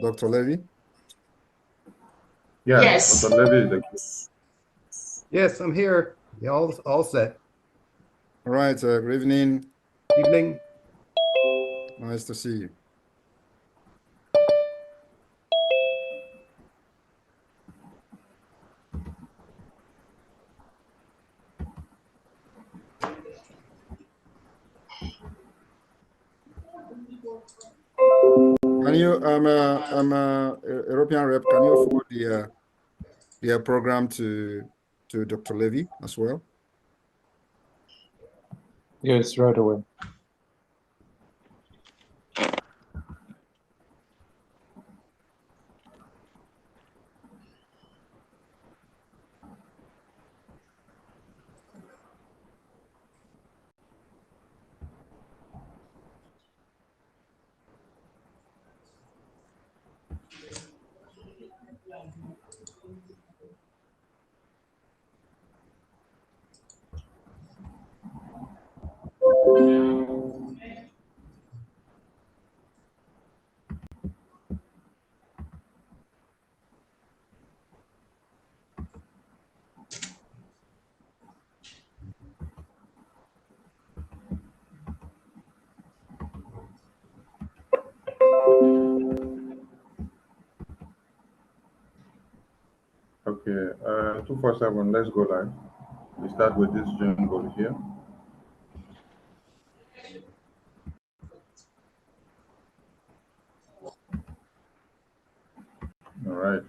Dr. Levy? Yeah, Yes. Dr. Levy is Yes, I'm here. Yeah, all set. All right, good evening. Evening. Nice to see you. Can you, European rep, can you forward the program to Dr. Levy as well? Yes, right away. okay. 247, let's go live. We start with this jingle here. All right.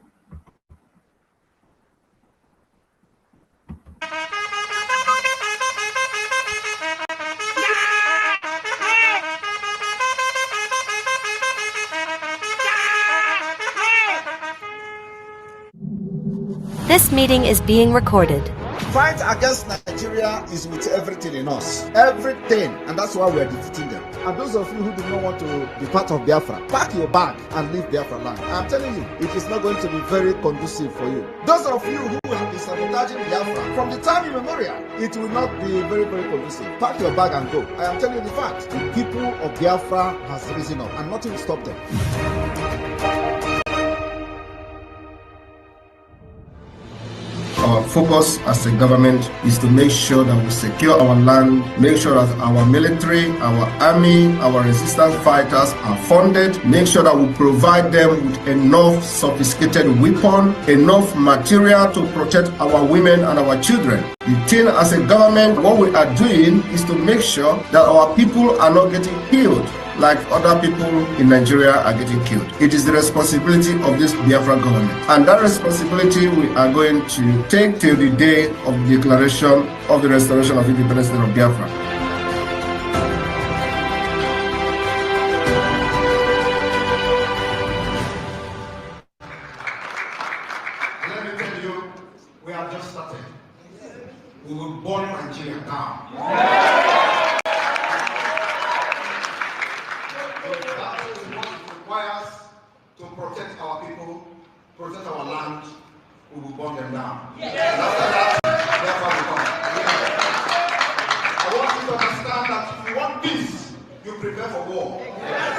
This meeting is being recorded. Fight against Nigeria is with everything in us. Everything. And that's why we're defeating them. And those of you who do not want to be part of Biafra, pack your bag and leave Biafra land. I'm telling you, it is not going to be very conducive for you. Those of you who have been sabotaging Biafra, from the time immemorial, it will not be very, very conducive. Pack your bag and go. I am telling you the fact. The people of Biafra has risen up and nothing will stop them. Our focus as a government is to make sure that we secure our land, make sure that our military, our army, our resistance fighters are funded, make sure that we provide them with enough sophisticated weapon, enough material to protect our women and our children. The thing as a government, what we are doing is to make sure that our people are not getting killed like other people in Nigeria are getting killed. It is the responsibility of this Biafra government. And that responsibility we are going to take till the day of the declaration of the restoration of independence of Biafra. Let me tell you, we have just started. We will burn Nigeria down. To protect our people, protect our land, we will burn them down. Yes. And after that, therefore we come. I want you to understand that if you want peace, you prepare for war. Yes.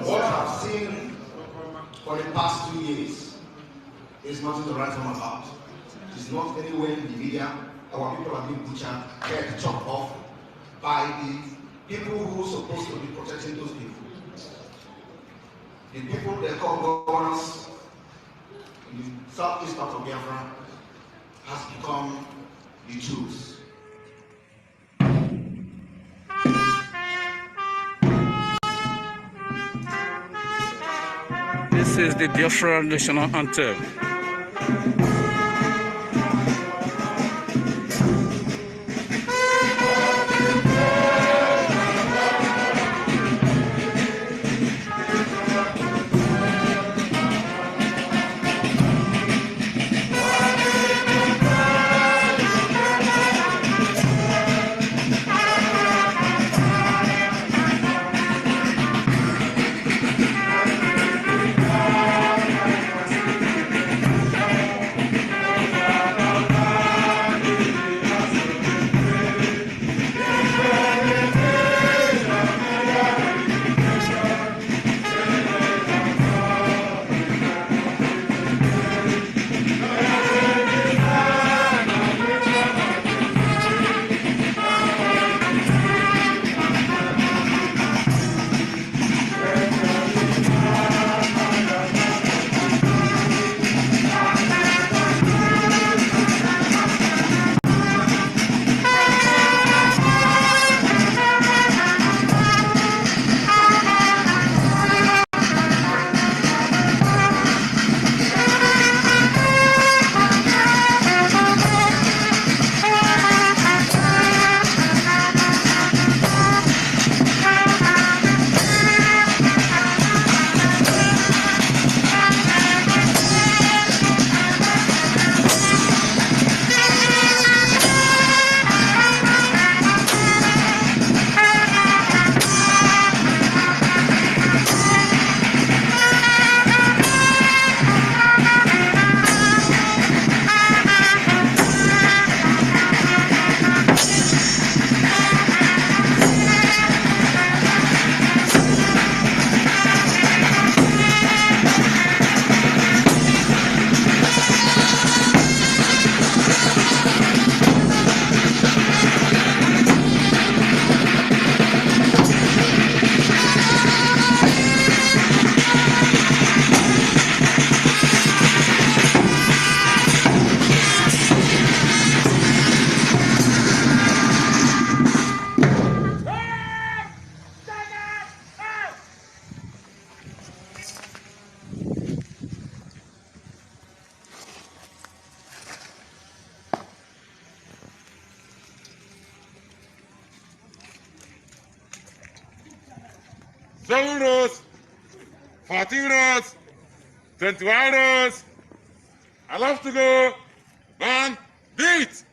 What I've seen for the past 2 years is nothing to write home about. It's not anywhere in the media. Our people are being butchered, head chopped off by the people who are supposed to be protecting those people. The people they call governors in the southeast part of Biafra has become the Jews. This is the Biafra national anthem. 7 rows, 14 rows, 21 rows. I love to go. Band, beat.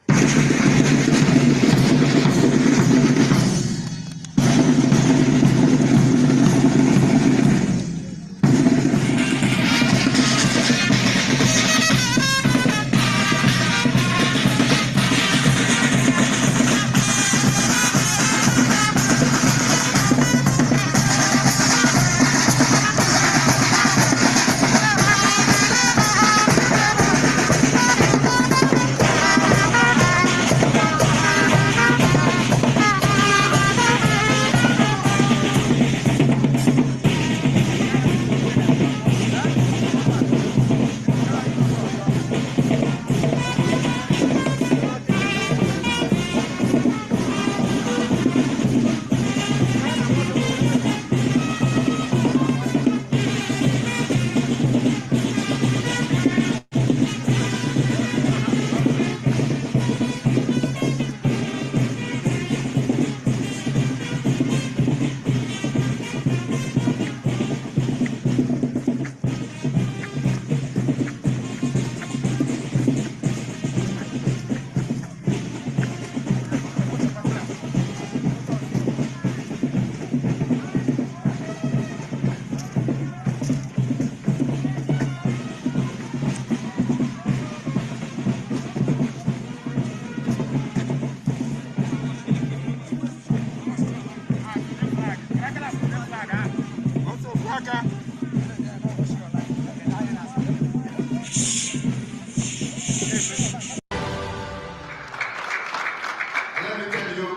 Let me tell you,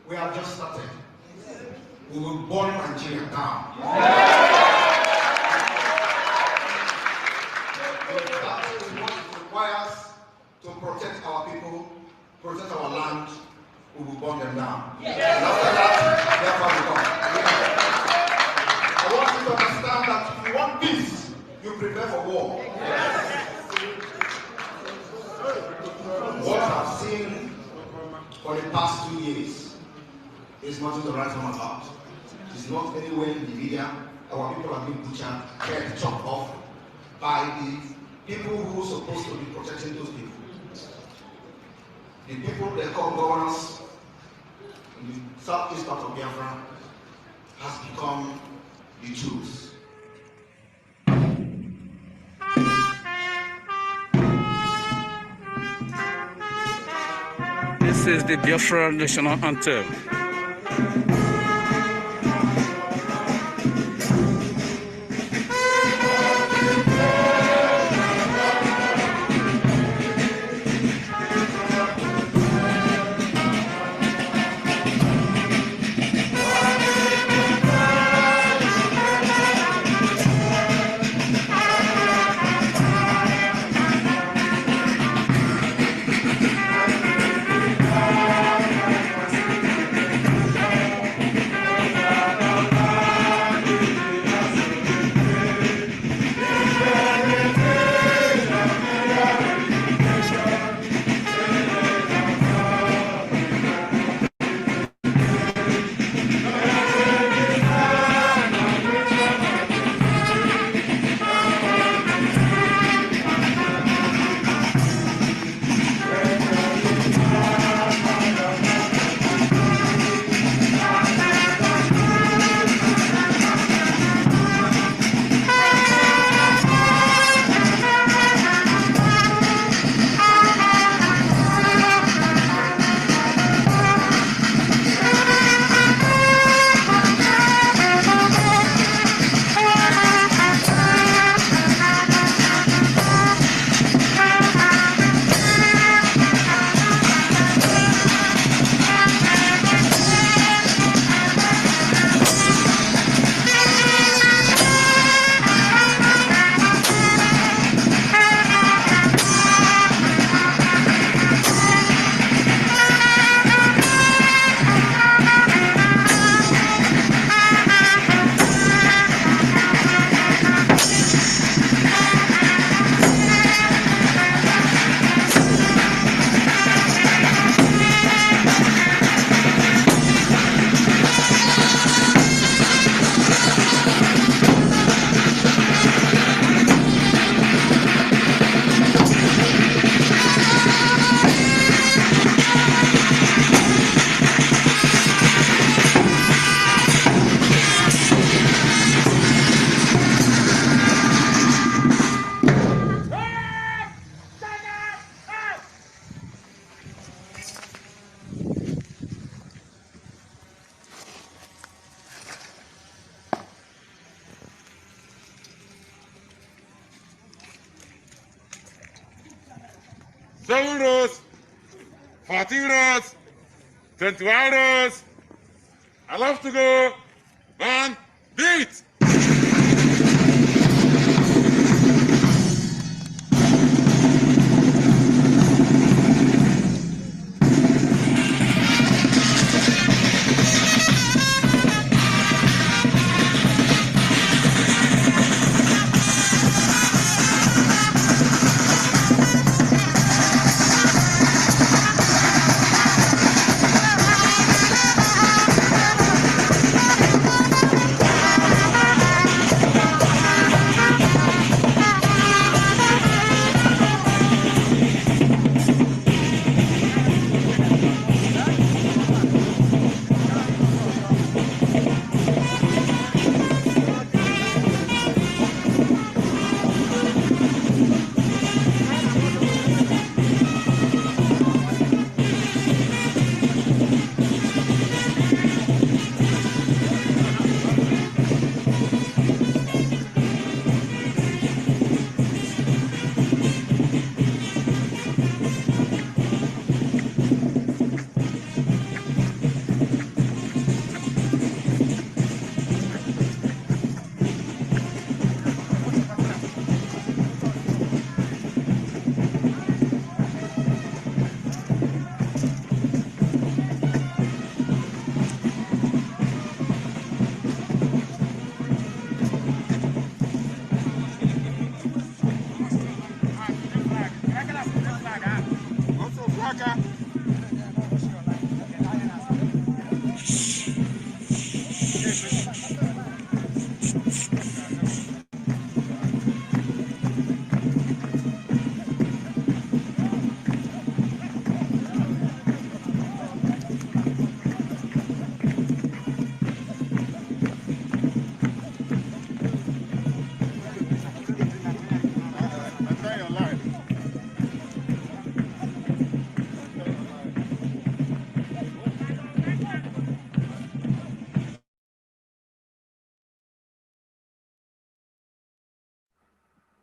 we have just started. We will burn Nigeria down. That is what it requires to protect our people, protect our land. We will burn them down. And after that, therefore we come. I want you to understand that if you want peace, you prepare for war. What I've seen for the past 2 years is nothing to write home about. It's not anywhere in the media. Our people have been butchered, head chopped off by the people who are supposed to be protecting those people. The people they call governors in the southeast part of Biafra has become the Jews. This is the Biafra national anthem. 7 rows, 14 rows, 21 rows. I love to go. Man, beat.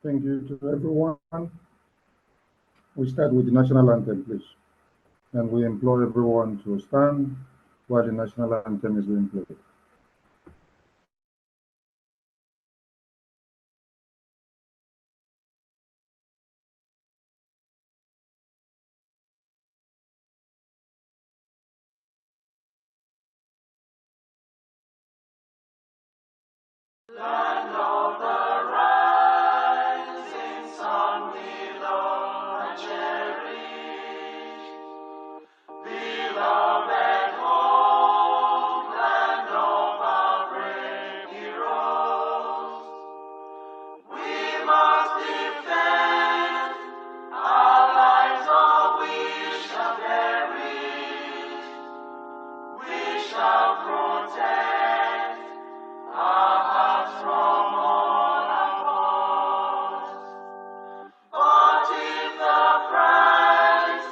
Thank you to everyone. We start with the national anthem, please. And we implore everyone to stand while the national anthem is being played. Land of the rising sun, below and cherish, beloved home, land of our brave heroes. We must defend our lives, or we shall perish. We shall protect our hearts from all our foes. But if the price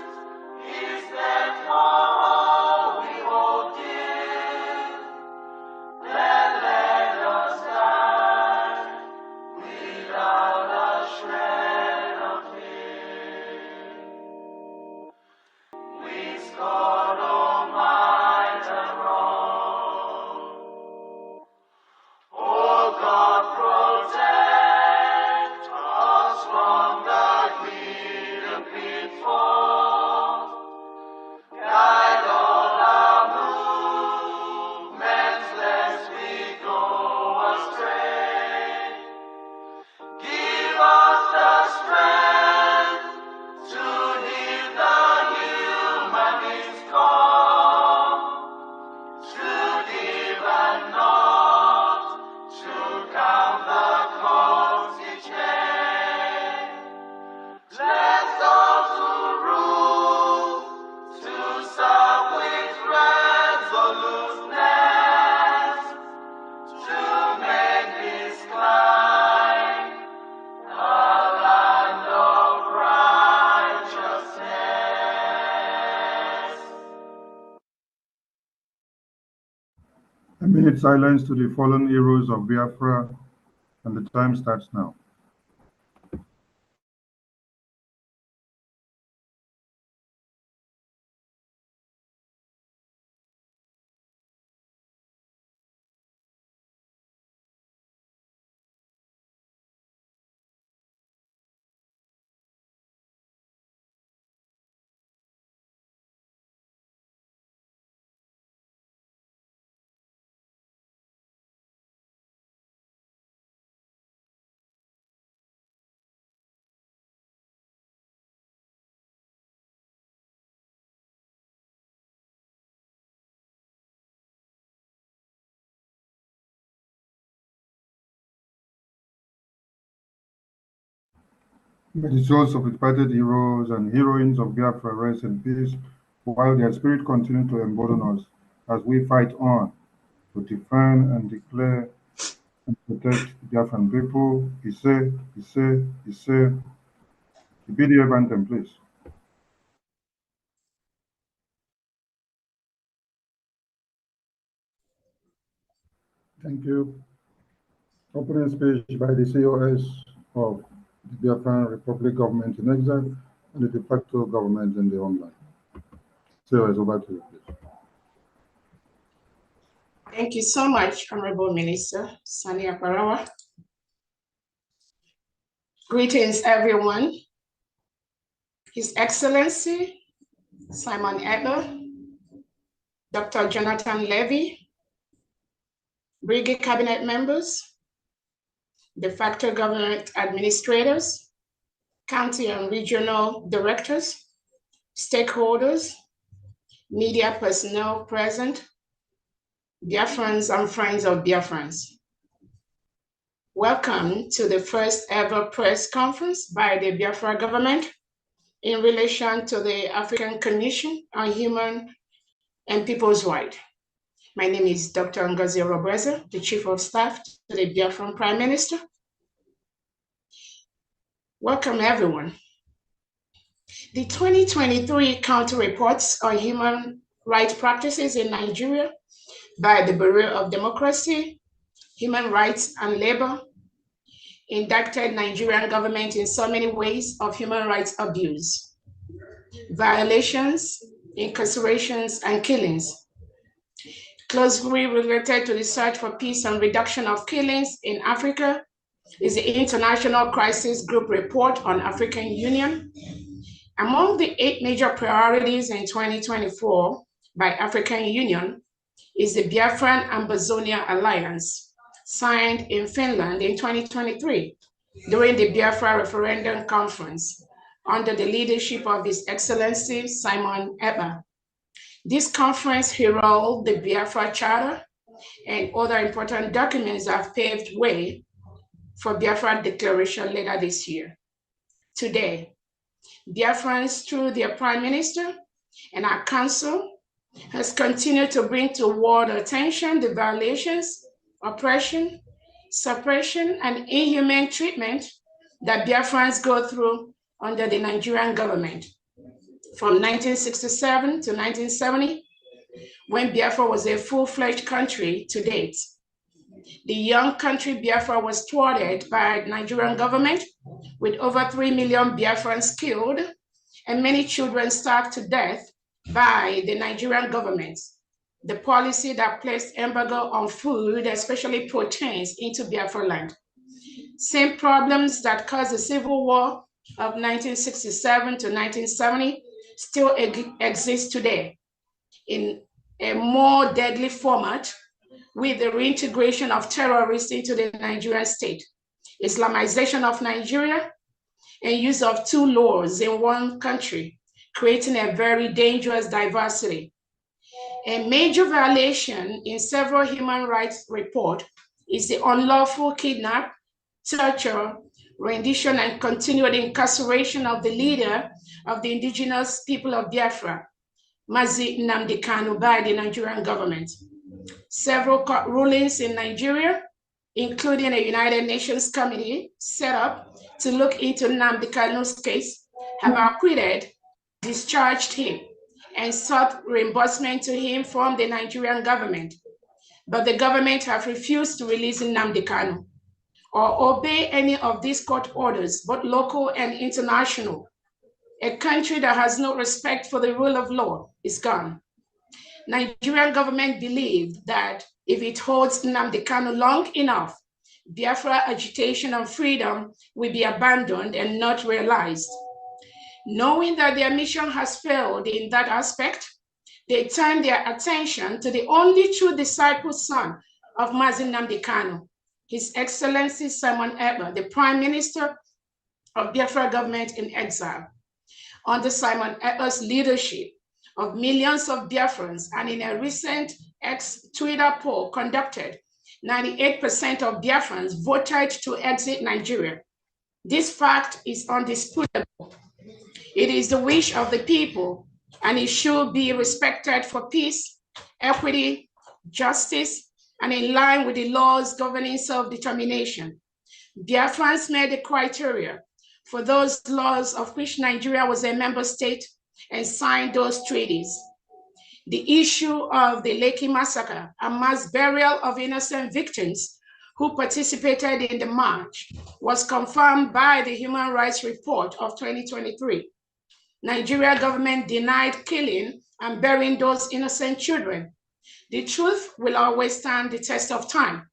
is that for all we will give, then let us die without a shred of fear. With God Almighty and wrong. Oh God, protect us from the hidden pitfalls. Guide all our movements, lest we go astray. Give us the strength to heed the humanist call, to give and not to count the cost each day. Let those who rule to serve with resoluteness, to make this climb a land of righteousness. A minute silence to the fallen heroes of Biafra, and the time starts now. May the souls of the departed heroes and heroines of Biafra rest in peace, while their spirit continue to embolden us as we fight on to defend and declare and protect the Biafran people. Ise, Ise, Ise. The BDF anthem, please. Thank you. Opening speech by the COS of the Biafran Republic government in exile and the de facto government in the homeland. COS, over to you, please. Thank you so much, Honorable Minister Sani Aparawa. Greetings, everyone. His Excellency Simon Ekpa, Dr. Jonathan Levy, Brigade Cabinet members, de facto government administrators, county and regional directors, stakeholders, media personnel present, Biafrans and friends of Biafrans. Welcome to the first ever press conference by the Biafra government in relation to the African Commission on Human and People's Rights. My name is Dr. Ngozi Robreza, the Chief of Staff to the Biafran Prime Minister. Welcome, everyone. The 2023 Counter Reports on Human Rights Practices in Nigeria by the Bureau of Democracy, Human Rights and Labor indicted Nigerian government in so many ways of human rights abuse, violations, incarcerations, and killings. Closely related to the search for peace and reduction of killings in Africa is the International Crisis Group Report on African Union. Among the 8 major priorities in 2024 by African Union is the Biafran Ambazonia Alliance, signed in Finland in 2023 during the Biafra Referendum Conference under the leadership of His Excellency Simon Ekpa. This conference heralded the Biafra Charter and other important documents that have paved way for Biafra Declaration later this year. Today, Biafrans, through their Prime Minister and our Council, has continued to bring to world attention the violations, oppression, suppression, and inhumane treatment that Biafrans go through under the Nigerian government. From 1967 to 1970, when Biafra was a full-fledged country to date. The young country Biafra was thwarted by the Nigerian government with over 3 million Biafrans killed and many children starved to death by the Nigerian government. The policy that placed embargo on food, especially proteins, into Biafra land. Same problems that caused the Civil War of 1967 to 1970 still exist today in a more deadly format with the reintegration of terrorists into the Nigerian state, Islamization of Nigeria, and use of 2 laws in one country, creating a very dangerous diversity. A major violation in several human rights reports is the unlawful kidnap, torture, rendition, and continued incarceration of the leader of the indigenous people of Biafra, Mazi Nnamdi Kanu, by the Nigerian government. Several court rulings in Nigeria, including a United Nations committee set up to look into Nnamdi Kanu's case, have acquitted, discharged him, and sought reimbursement to him from the Nigerian government. But the government have refused to release Nnamdi Kanu or obey any of these court orders, both local and international. A country that has no respect for the rule of law is gone. Nigerian government believed that if it holds Nnamdi Kanu long enough, Biafra agitation and freedom will be abandoned and not realized. Knowing that their mission has failed in that aspect, they turned their attention to the only true disciple son of Mazi Nnamdi Kanu, His Excellency Simon Ekpa, the Prime Minister of Biafra government in exile. Under Simon Ekpa's leadership of millions of Biafrans, and in a recent Twitter poll conducted, 98% of Biafrans voted to exit Nigeria. This fact is undisputable. It is the wish of the people, and it should be respected for peace, equity, justice, and in line with the laws governing self-determination. Biafrans met the criteria for those laws of which Nigeria was a member state and signed those treaties. The issue of the Lekki massacre and mass burial of innocent victims who participated in the march was confirmed by the Human Rights Report of 2023. Nigeria government denied killing and burying those innocent children. The truth will always stand the test of time.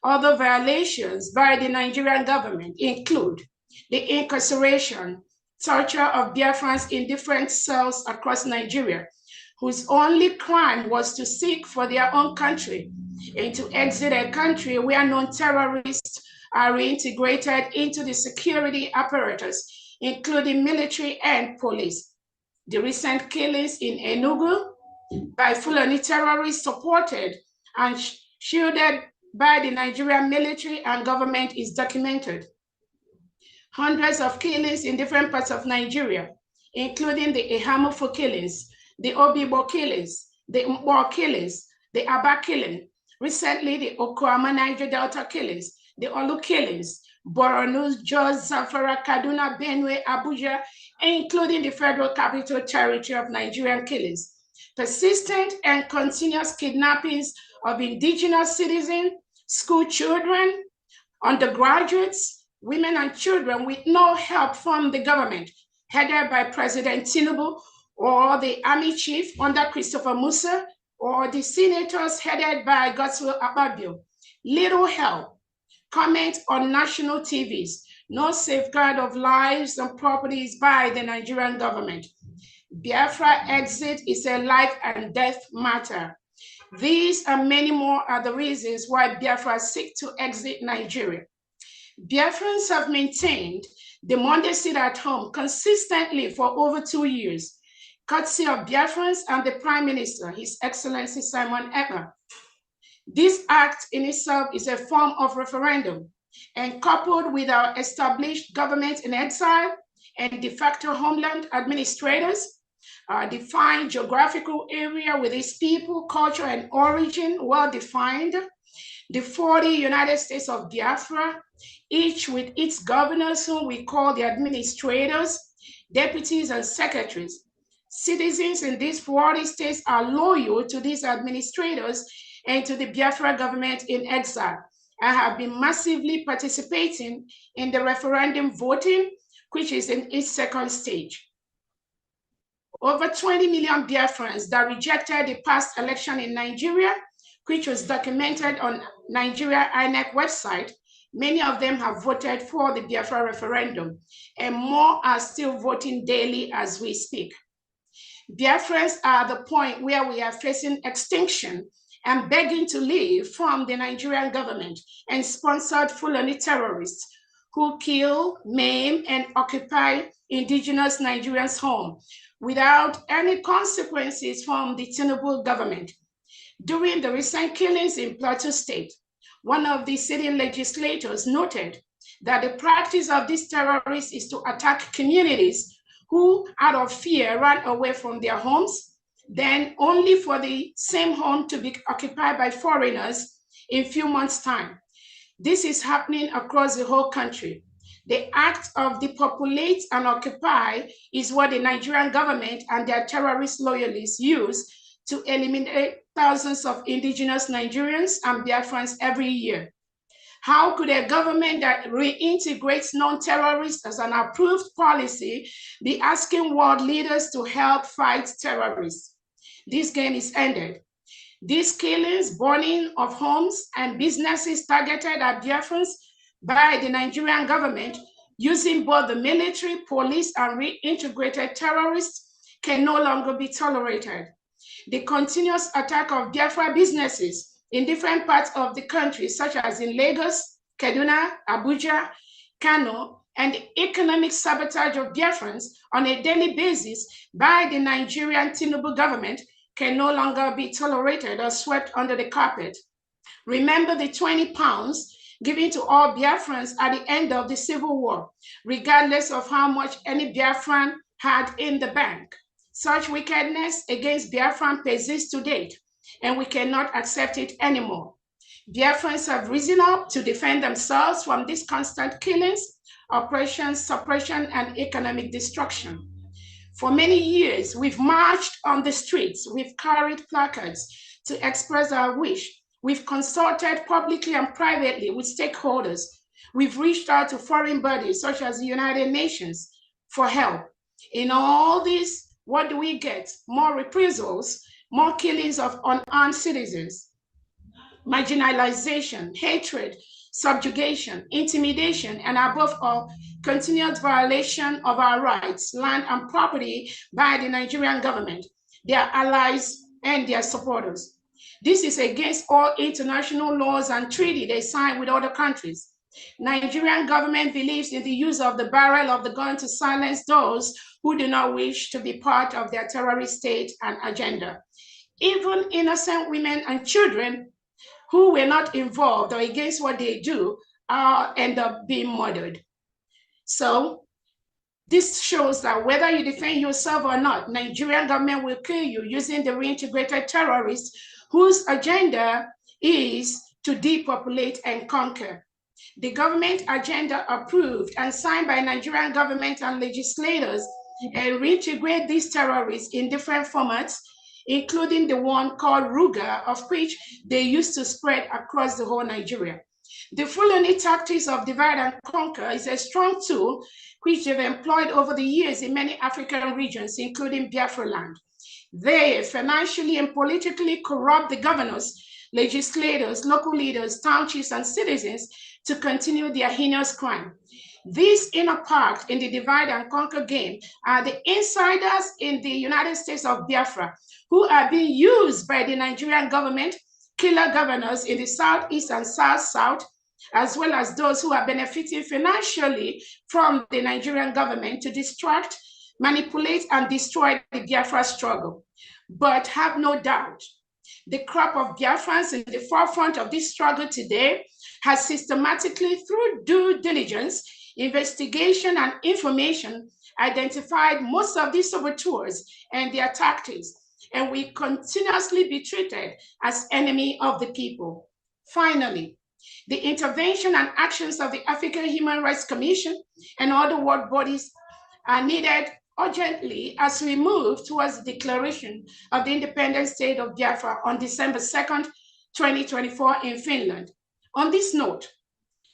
Other violations by the Nigerian government include the incarceration, torture of Biafrans in different cells across Nigeria, whose only crime was to seek for their own country and to exit a country where non-terrorists are reintegrated into the security apparatus, including military and police. The recent killings in Enugu by Fulani terrorists supported and shielded by the Nigerian military and government is documented. Hundreds of killings in different parts of Nigeria, including the Ehamufo killings, the Obibo killings, the Mbo killings, the Aba killing, recently the Okoama Niger Delta killings, the Olu killings, Borno, Jos, Zamfara, Kaduna, Benue, Abuja, including the Federal Capital Territory of Nigerian killings. Persistent and continuous kidnappings of indigenous citizens, school children, undergraduates, women and children with no help from the government, headed by President Tinubu or the army chief under Christopher Musa, or the senators headed by Godswill Akpabio. Little help. Comment on national TVs. No safeguard of lives and properties by the Nigerian government. Biafra exit is a life and death matter. These and many more are the reasons why Biafra seek to exit Nigeria. Biafrans have maintained the Monday sit at home consistently for over 2 years, courtesy of Biafrans and the Prime Minister, His Excellency Simon Ekpa. This act in itself is a form of referendum, and coupled with our established government in exile and de facto homeland administrators, our defined geographical area with its people, culture, and origin well defined, the 40 United States of Biafra, each with its governors whom we call the administrators, deputies, and secretaries. Citizens in these 40 states are loyal to these administrators and to the Biafra government in exile, and have been massively participating in the referendum voting, which is in its second stage. Over 20 million Biafrans that rejected the past election in Nigeria, which was documented on Nigeria INEC website, many of them have voted for the Biafra referendum, and more are still voting daily as we speak. Biafrans are at the point where we are facing extinction and begging to leave from the Nigerian government and sponsored Fulani terrorists who kill, maim, and occupy indigenous Nigerians' home without any consequences from the Tinubu government. During the recent killings in Plateau State, one of the city legislators noted that the practice of these terrorists is to attack communities who, out of fear, ran away from their homes, then only for the same home to be occupied by foreigners in a few months' time. This is happening across the whole country. The act of depopulate and occupy is what the Nigerian government and their terrorist loyalists use to eliminate thousands of indigenous Nigerians and Biafrans every year. How could a government that reintegrates non-terrorists as an approved policy be asking world leaders to help fight terrorists? This game is ended. These killings, burning of homes and businesses targeted at Biafrans by the Nigerian government using both the military, police, and reintegrated terrorists can no longer be tolerated. The continuous attack of Biafra businesses in different parts of the country, such as in Lagos, Kaduna, Abuja, Kano, and the economic sabotage of Biafrans on a daily basis by the Nigerian Tinubu government can no longer be tolerated or swept under the carpet. Remember the 20 pounds given to all Biafrans at the end of the Civil War, regardless of how much any Biafran had in the bank. Such wickedness against Biafran persists to date, and we cannot accept it anymore. Biafrans have risen up to defend themselves from these constant killings, oppression, suppression, and economic destruction. For many years, we've marched on the streets, we've carried placards to express our wish. We've consulted publicly and privately with stakeholders. We've reached out to foreign bodies such as the United Nations for help. In all this, what do we get? More reprisals, more killings of unarmed citizens, marginalization, hatred, subjugation, intimidation, and above all, continued violation of our rights, land, and property by the Nigerian government, their allies, and their supporters. This is against all international laws and treaties they sign with other countries. Nigerian government believes in the use of the barrel of the gun to silence those who do not wish to be part of their terrorist state and agenda. Even innocent women and children who were not involved or against what they do end up being murdered. So this shows that whether you defend yourself or not, Nigerian government will kill you using the reintegrated terrorists whose agenda is to depopulate and conquer. The government agenda approved and signed by Nigerian government and legislators and reintegrate these terrorists in different formats, including the one called Ruga, of which they used to spread across the whole Nigeria. The Fulani tactics of divide and conquer is a strong tool which they've employed over the years in many African regions, including Biafra land. They financially and politically corrupt the governors, legislators, local leaders, townships, and citizens to continue their heinous crime. These inner pact in the divide and conquer game are the insiders in the United States of Biafra who are being used by the Nigerian government, killer governors in the Southeast and South-South, as well as those who are benefiting financially from the Nigerian government to distract, manipulate, and destroy the Biafra struggle. But have no doubt, the crop of Biafrans in the forefront of this struggle today has systematically, through due diligence, investigation, and information, identified most of these saboteurs and their tactics, and we continuously be treated as enemy of the people. Finally, the intervention and actions of the African Human Rights Commission and other world bodies are needed urgently as we move towards the declaration of the independent state of Biafra on December 2nd, 2024 in Finland. On this note,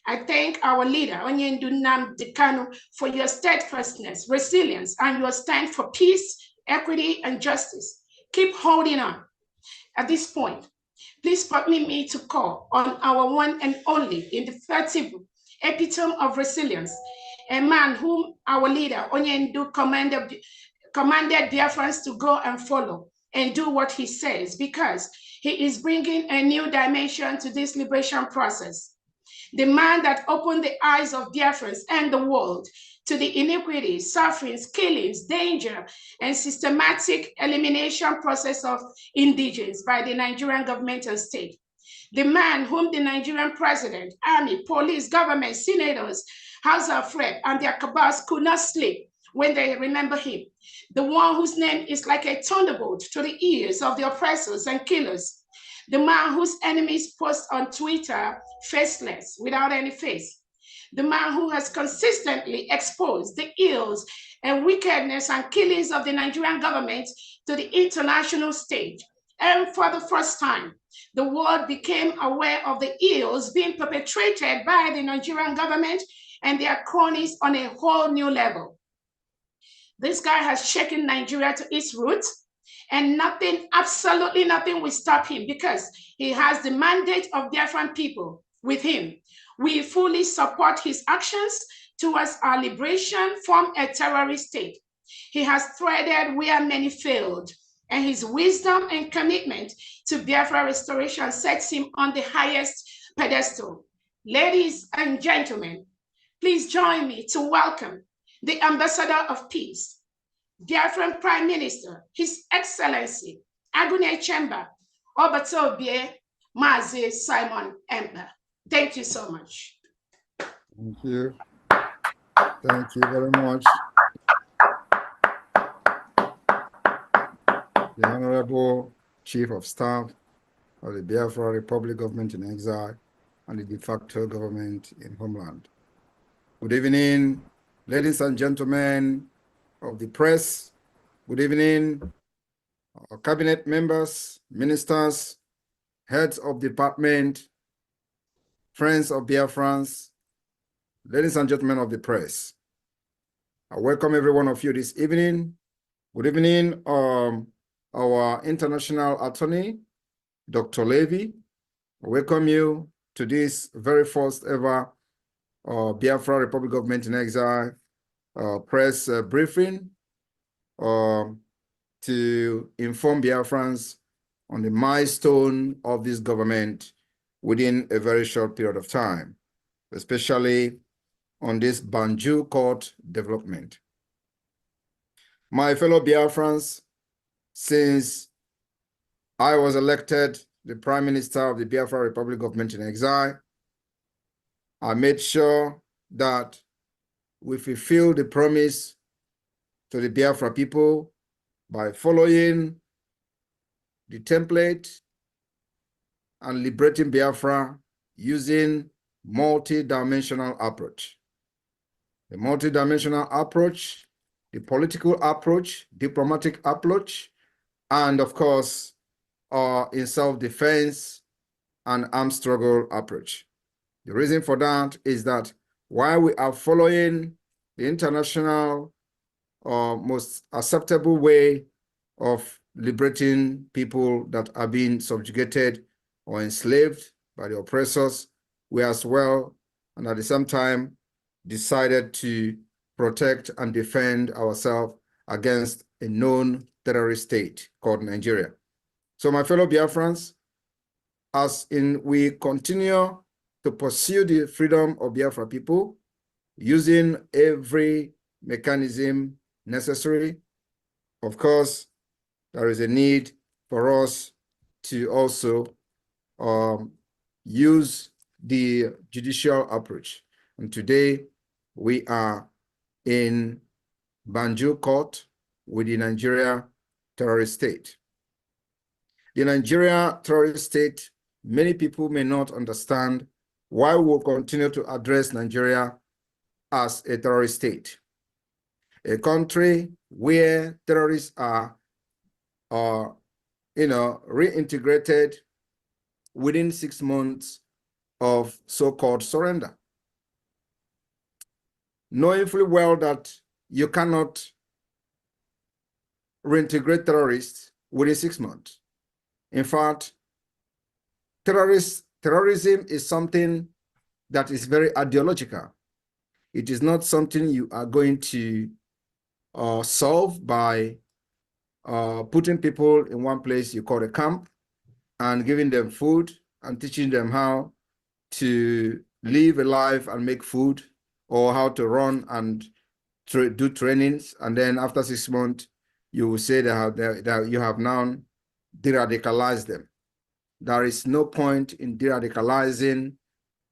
I thank our leader, Onyendu Nnamdi Kanu, for your steadfastness, resilience, and your stand for peace, equity, and justice. Keep holding on. At this point, please permit me to call on our one and only, indefatigable epitome of resilience, a man whom our leader, Onyendu, commanded Biafrans to go and follow and do what he says, because he is bringing a new dimension to this liberation process. The man that opened the eyes of Biafrans and the world to the iniquities, sufferings, killings, danger, and systematic elimination process of indigents by the Nigerian government and state. The man whom the Nigerian president, army, police, government, senators, House of Rep, and their cabals could not sleep when they remember him. The one whose name is like a thunderbolt to the ears of the oppressors and killers. The man whose enemies post on Twitter faceless, without any face. The man who has consistently exposed the ills and wickedness and killings of the Nigerian government to the international stage. And for the first time, the world became aware of the ills being perpetrated by the Nigerian government and their cronies on a whole new level. This guy has shaken Nigeria to its roots, and nothing, absolutely nothing will stop him because he has the mandate of Biafran people with him. We fully support his actions towards our liberation from a terrorist state. He has threaded where many failed, and his wisdom and commitment to Biafra restoration sets him on the highest pedestal. Ladies and gentlemen, please join me to welcome the Ambassador of Peace, Biafran Prime Minister, His Excellency Agune Chemba Obatobie Mazi Simon Emba. Thank you so much. Thank you. Thank you very much. The Honorable Chief of Staff of the Biafra Republic Government in Exile and the de facto government in Homeland. Good evening, ladies and gentlemen of the press. Good evening, our cabinet members, ministers, heads of department, friends of Biafrans, ladies and gentlemen of the press. I welcome every one of you this evening. Good evening, our international attorney, Dr. Levy. I welcome you to this very first ever Biafra Republic Government in Exile press briefing to inform Biafrans on the milestone of this government within a very short period of time, especially on this Banjul court development. My fellow Biafrans, since I was elected the Prime Minister of the Biafra Republic Government in Exile, I made sure that we fulfill the promise to the Biafra people by following the template and liberating Biafra using multi-dimensional approach. The multi-dimensional approach, the political approach, diplomatic approach, and of course, in self-defense and armed struggle approach. The reason for that is that while we are following the international most acceptable way of liberating people that are being subjugated or enslaved by the oppressors, we as well, and at the same time, decided to protect and defend ourselves against a known terrorist state called Nigeria. So my fellow Biafrans, we continue to pursue the freedom of Biafra people using every mechanism necessary. Of course, there is a need for us to also use the judicial approach. And today, we are in Banjul court with the Nigeria terrorist state. The Nigeria terrorist state, many people may not understand why we will continue to address Nigeria as a terrorist state. A country where terrorists are reintegrated within 6 months of so-called surrender. Knowing fully well that you cannot reintegrate terrorists within 6 months. In fact, terrorism is something that is very ideological. It is not something you are going to solve by putting people in one place you call a camp and giving them food and teaching them how to live a life and make food, or how to run and do trainings. And then after 6 months, you will say that you have now de-radicalized them. There is no point in de-radicalizing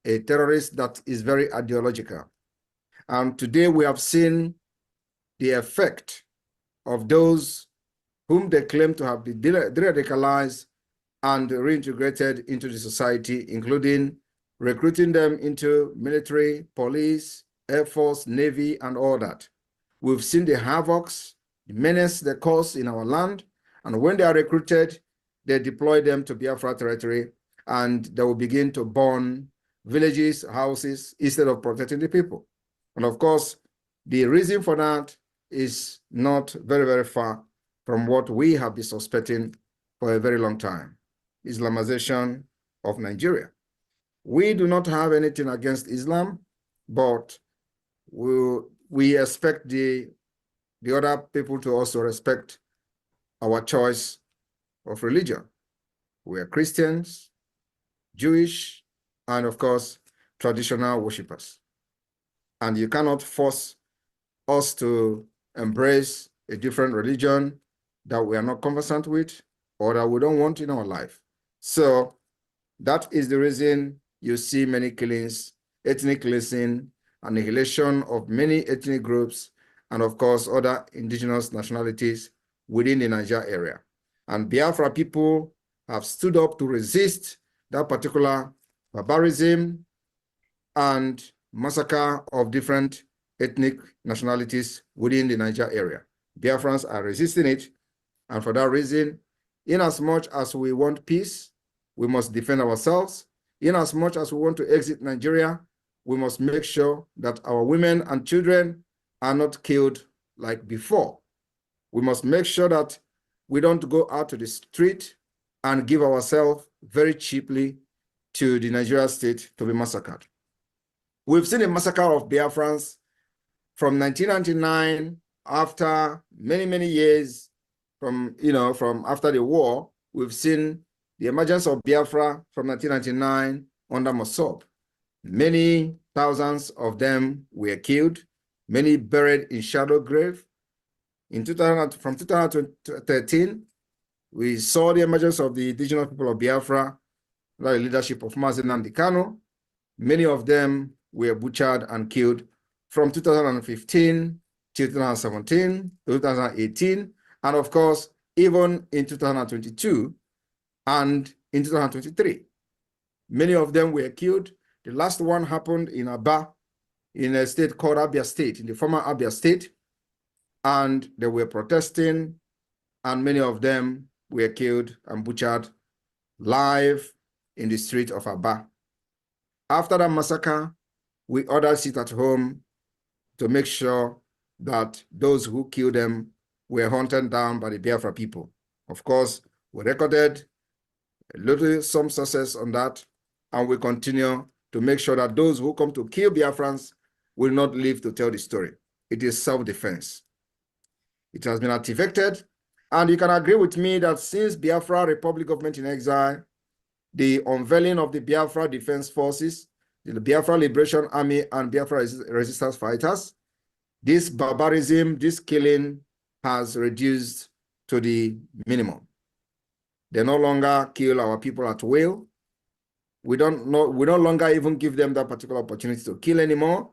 a terrorist that is very ideological. And today we have seen the effect of those whom they claim to have been de-radicalized and reintegrated into the society, including recruiting them into military, police, Air Force, Navy, and all that. We've seen the havocs, the menace they cause in our land, and when they are recruited, they deploy them to Biafra territory, and they will begin to burn villages, houses, instead of protecting the people. And of course, the reason for that is not very, very far from what we have been suspecting for a very long time: Islamization of Nigeria. We do not have anything against Islam, but we expect the other people to also respect our choice of religion. We are Christians, Jewish, and of course, traditional worshippers. And you cannot force us to embrace a different religion that we are not conversant with or that we don't want in our life. So that is the reason you see many killings, ethnic cleansing, annihilation of many ethnic groups, and of course, other indigenous nationalities within the Niger area. And Biafra people have stood up to resist that particular barbarism and massacre of different ethnic nationalities within the Niger area. Biafrans are resisting it, and for that reason, in as much as we want peace, we must defend ourselves. In as much as we want to exit Nigeria, we must make sure that our women and children are not killed like before. We must make sure that we don't go out to the street and give ourselves very cheaply to the Nigeria state to be massacred. We've seen a massacre of Biafrans from 1999, after many, many years from after the war. We've seen the emergence of Biafra from 1999 under Mossop. Many thousands of them were killed, many buried in shallow grave. From 2013, we saw the emergence of the indigenous people of Biafra under the leadership of Mazi Nnamdi Kanu. Many of them were butchered and killed from 2015 to 2017, 2018, and of course, even in 2022 and in 2023. Many of them were killed. The last one happened in Aba, in a state called Abia State, in the former Abia State, and they were protesting, and many of them were killed and butchered live in the street of Aba. After that massacre, we ordered sit at home to make sure that those who killed them were hunted down by the Biafra people. Of course, we recorded some success on that, and we continue to make sure that those who come to kill Biafrans will not live to tell the story. It is self-defense. It has been activated, and you can agree with me that since Biafra Republic Government in Exile, the unveiling of the Biafra Defense Forces, the Biafra Liberation Army, and Biafra Resistance Fighters, this barbarism, this killing has reduced to the minimum. They no longer kill our people at will. We no longer even give them that particular opportunity to kill anymore.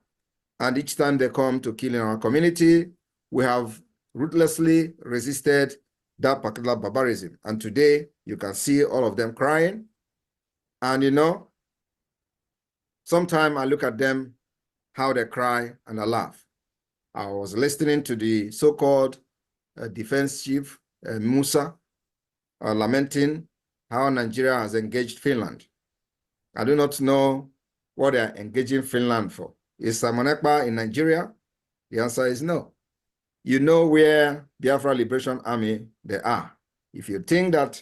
And each time they come to kill in our community, we have ruthlessly resisted that particular barbarism. And today, you can see all of them crying. And sometimes I look at them, how they cry, and I laugh. I was listening to the so-called defense chief, Musa, lamenting how Nigeria has engaged Finland. I do not know what they are engaging Finland for. Is Simon Ekpa in Nigeria? The answer is no. You know where Biafra Liberation Army they are. If you think that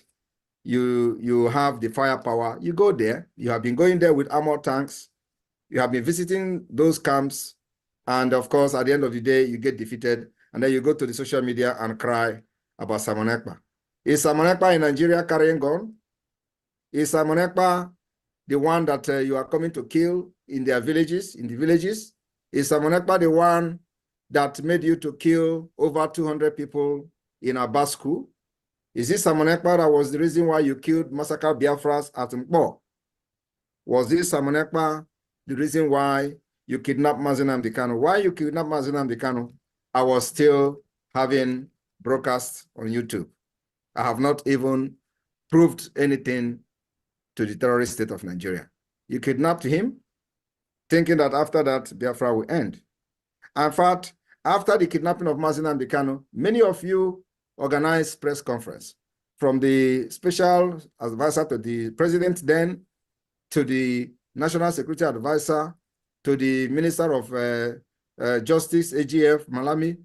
you have the firepower, you go there. You have been going there with armored tanks. You have been visiting those camps. And of course, at the end of the day, you get defeated. And then you go to the social media and cry about Simon Ekpa. Is Simon Ekpa in Nigeria carrying gun? Is Simon Ekpa the one that you are coming to kill in their villages, in the villages? Is Simon Ekpa the one that made you to kill over 200 people in Aba school? Is this Simon Ekpa that was the reason why you killed massacre Biafras at Mpo? Was this Simon Ekpa the reason why you kidnapped Mazi Nnamdi Kanu? Why you kidnapped Mazi Nnamdi Kanu? I was still having broadcasts on YouTube. I have not even proved anything to the terrorist state of Nigeria. You kidnapped him, thinking that after that, Biafra will end. In fact, after the kidnapping of Mazi Nnamdi Kanu, many of you organized press conference, from the special advisor to the president then, to the national security advisor, to the Minister of Justice, AGF, Malami.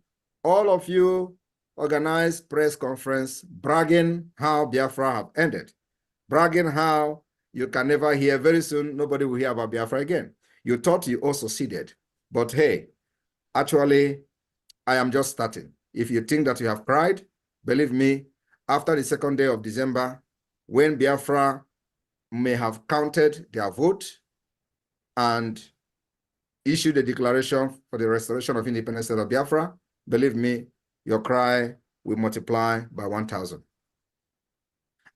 All of you organized press conference bragging how Biafra have ended, bragging how you can never hear, very soon, nobody will hear about Biafra again. You thought you also succeeded, but hey, actually, I am just starting. If you think that you have cried, believe me, after the 2nd day of December, when Biafra may have counted their vote and issued a declaration for the restoration of independence of Biafra, believe me, your cry will multiply by 1,000.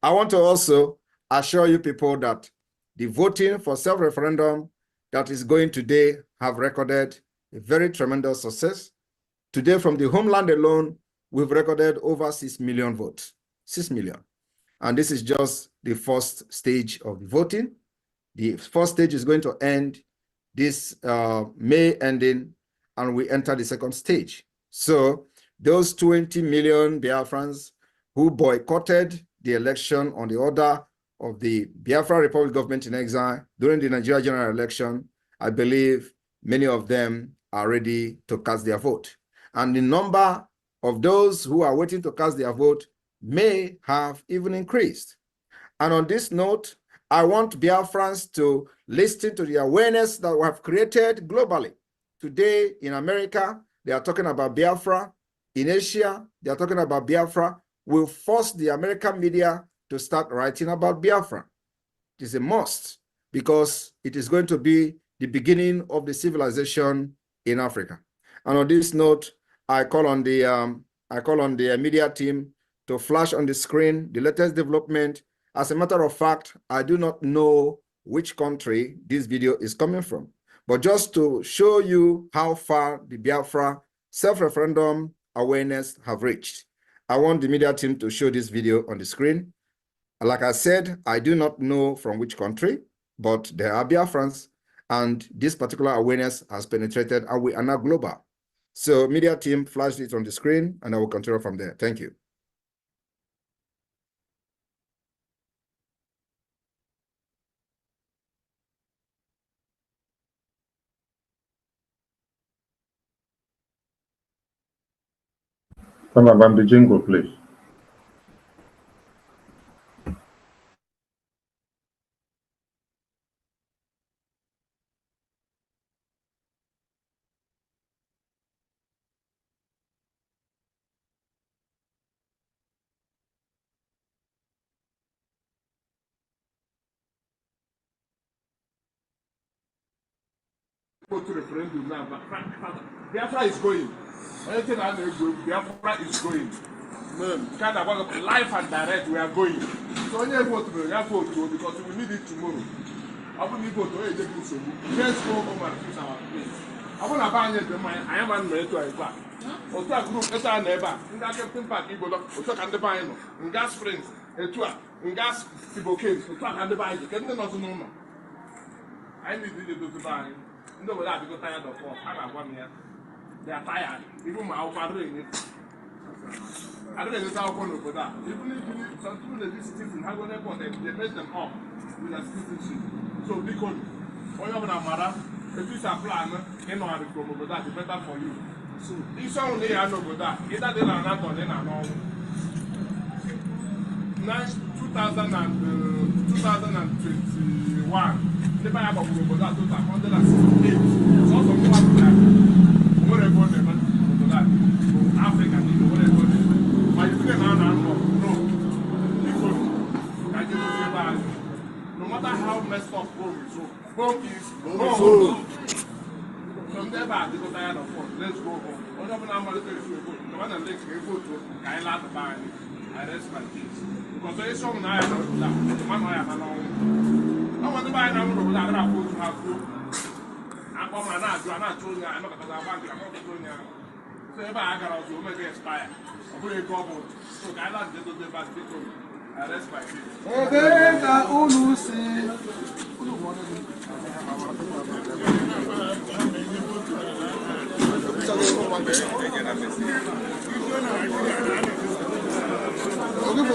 I want to also assure you people that the voting for self-referendum that is going today have recorded a very tremendous success. Today, from the homeland alone, we've recorded over 6 million votes, 6 million. And this is just the first stage of the voting. The first stage is going to end this May ending, and we enter the second stage. So those 20 million Biafrans who boycotted the election on the order of the Biafra Republic government in exile during the Nigeria general election, I believe many of them are ready to cast their vote. And the number of those who are waiting to cast their vote may have even increased. And on this note, I want Biafrans to listen to the awareness that we have created globally. Today in America, they are talking about Biafra. In Asia, they are talking about Biafra. We'll force the American media to start writing about Biafra. It is a must, because it is going to be the beginning of the civilization in Africa. And on this note, I call on the media team to flash on the screen the latest development. As a matter of fact, I do not know which country this video is coming from, but just to show you how far the Biafra self-referendum awareness have reached, I want the media team to show this video on the screen. Like I said, I do not know from which country, but there are Biafrans, and this particular awareness has penetrated, and we are now global. So media team, flash it on the screen, and I will continue from there. Thank you. Come on, the jingle, please. Go to referendum now, but Biafra is going. Anything I know, Biafra is going. Kind of life and direct, we are going. So when you vote, you have to vote because we need it tomorrow. I want to vote. Let's go home and fix our place. I want to buy the money. I am on to Ekpa. Otu group esa na eba. Nga Captain Park Igbo. Otu ka ndị buy no. Nga Springs. Etu a. Nga Relocates. Otu ka ndị buy. Ke ndị no so no. I need to buy. No, but I because tired of us. I'm one here. They are tired. Even my father in it. I don't know how to go that. Even if some people they visit in Hagon Airport, they mess them up with a citizenship. So because when you're a mother, if you are plan, you know how to go over that. It's better for you. So this only I know about that. Either they are not or they are not. 2021. The buy about that total 168. It's also more like whatever they want to that. Africa, whatever they want. But you can no. Because no matter how messed up Rome is, Rome is Rome. From there back, they go tired of us. Let's go home. One of them military is go. The one that makes a go to Kaila to buy. I rest my case. Because there is some now I know that. The man I have I want to buy now. I'm going to have to. I'm going to not doing that. I'm not going to have to do that. So if I got to make it expire, I'm going to go home. So I like to do the best people. I rest my case.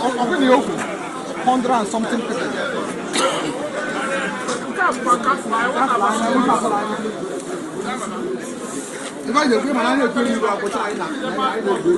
Open the open. 100 and something people. If I do, I'm not going to go to China. Okay,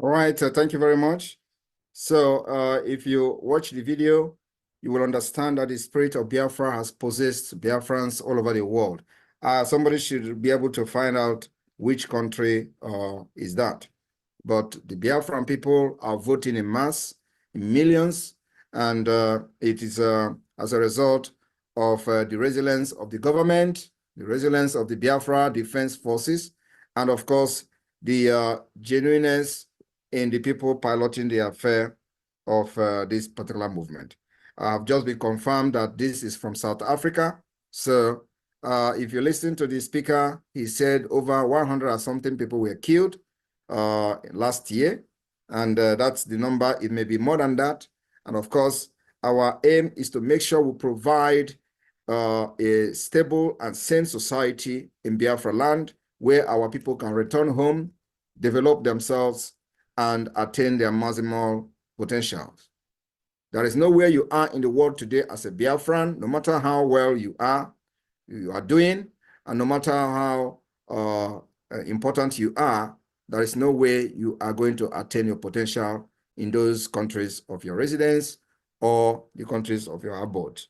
All right, thank you very much. So if you watch the video, you will understand that the spirit of Biafra has possessed Biafrans all over the world. Somebody should be able to find out which country is that. But the Biafran people are voting in mass, in millions, and it is as a result of the resilience of the government, the resilience of the Biafra Defense Forces, and of course, the genuineness in the people piloting the affair of this particular movement. I have just been confirmed that this is from South Africa. So if you listen to the speaker, he said over 100 or something people were killed last year. And that's the number. It may be more than that. And of course, our aim is to make sure we provide a stable and sane society in Biafra land where our people can return home, develop themselves, and attain their maximal potentials. There is nowhere you are in the world today as a Biafran, no matter how well you are doing, and no matter how important you are, there is no way you are going to attain your potential in those countries of your residence or the countries of your abode.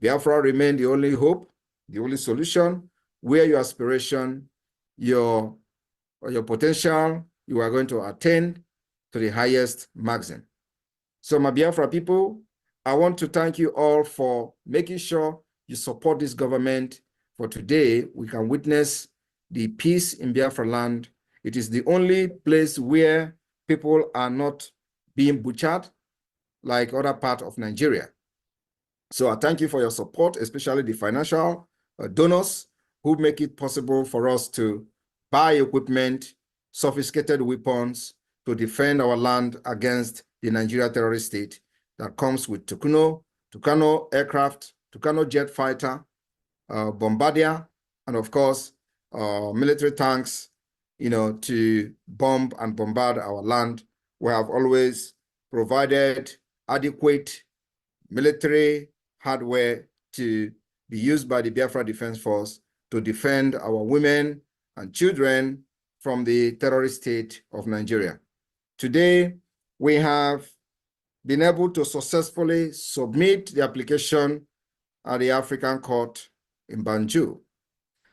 Biafra remain the only hope, the only solution, where your aspiration, your potential, you are going to attain to the highest maximum. So my Biafra people, I want to thank you all for making sure you support this government. For today, we can witness the peace in Biafra land. It is the only place where people are not being butchered like other parts of Nigeria. So I thank you for your support, especially the financial donors who make it possible for us to buy equipment, sophisticated weapons to defend our land against the Nigeria terrorist state that comes with Tucano aircraft, Tucano jet fighter, Bombardier, and of course, military tanks, to bomb and bombard our land. We have always provided adequate military hardware to be used by the Biafra Defense Force to defend our women and children from the terrorist state of Nigeria. Today, we have been able to successfully submit the application at the African Court in Banjul.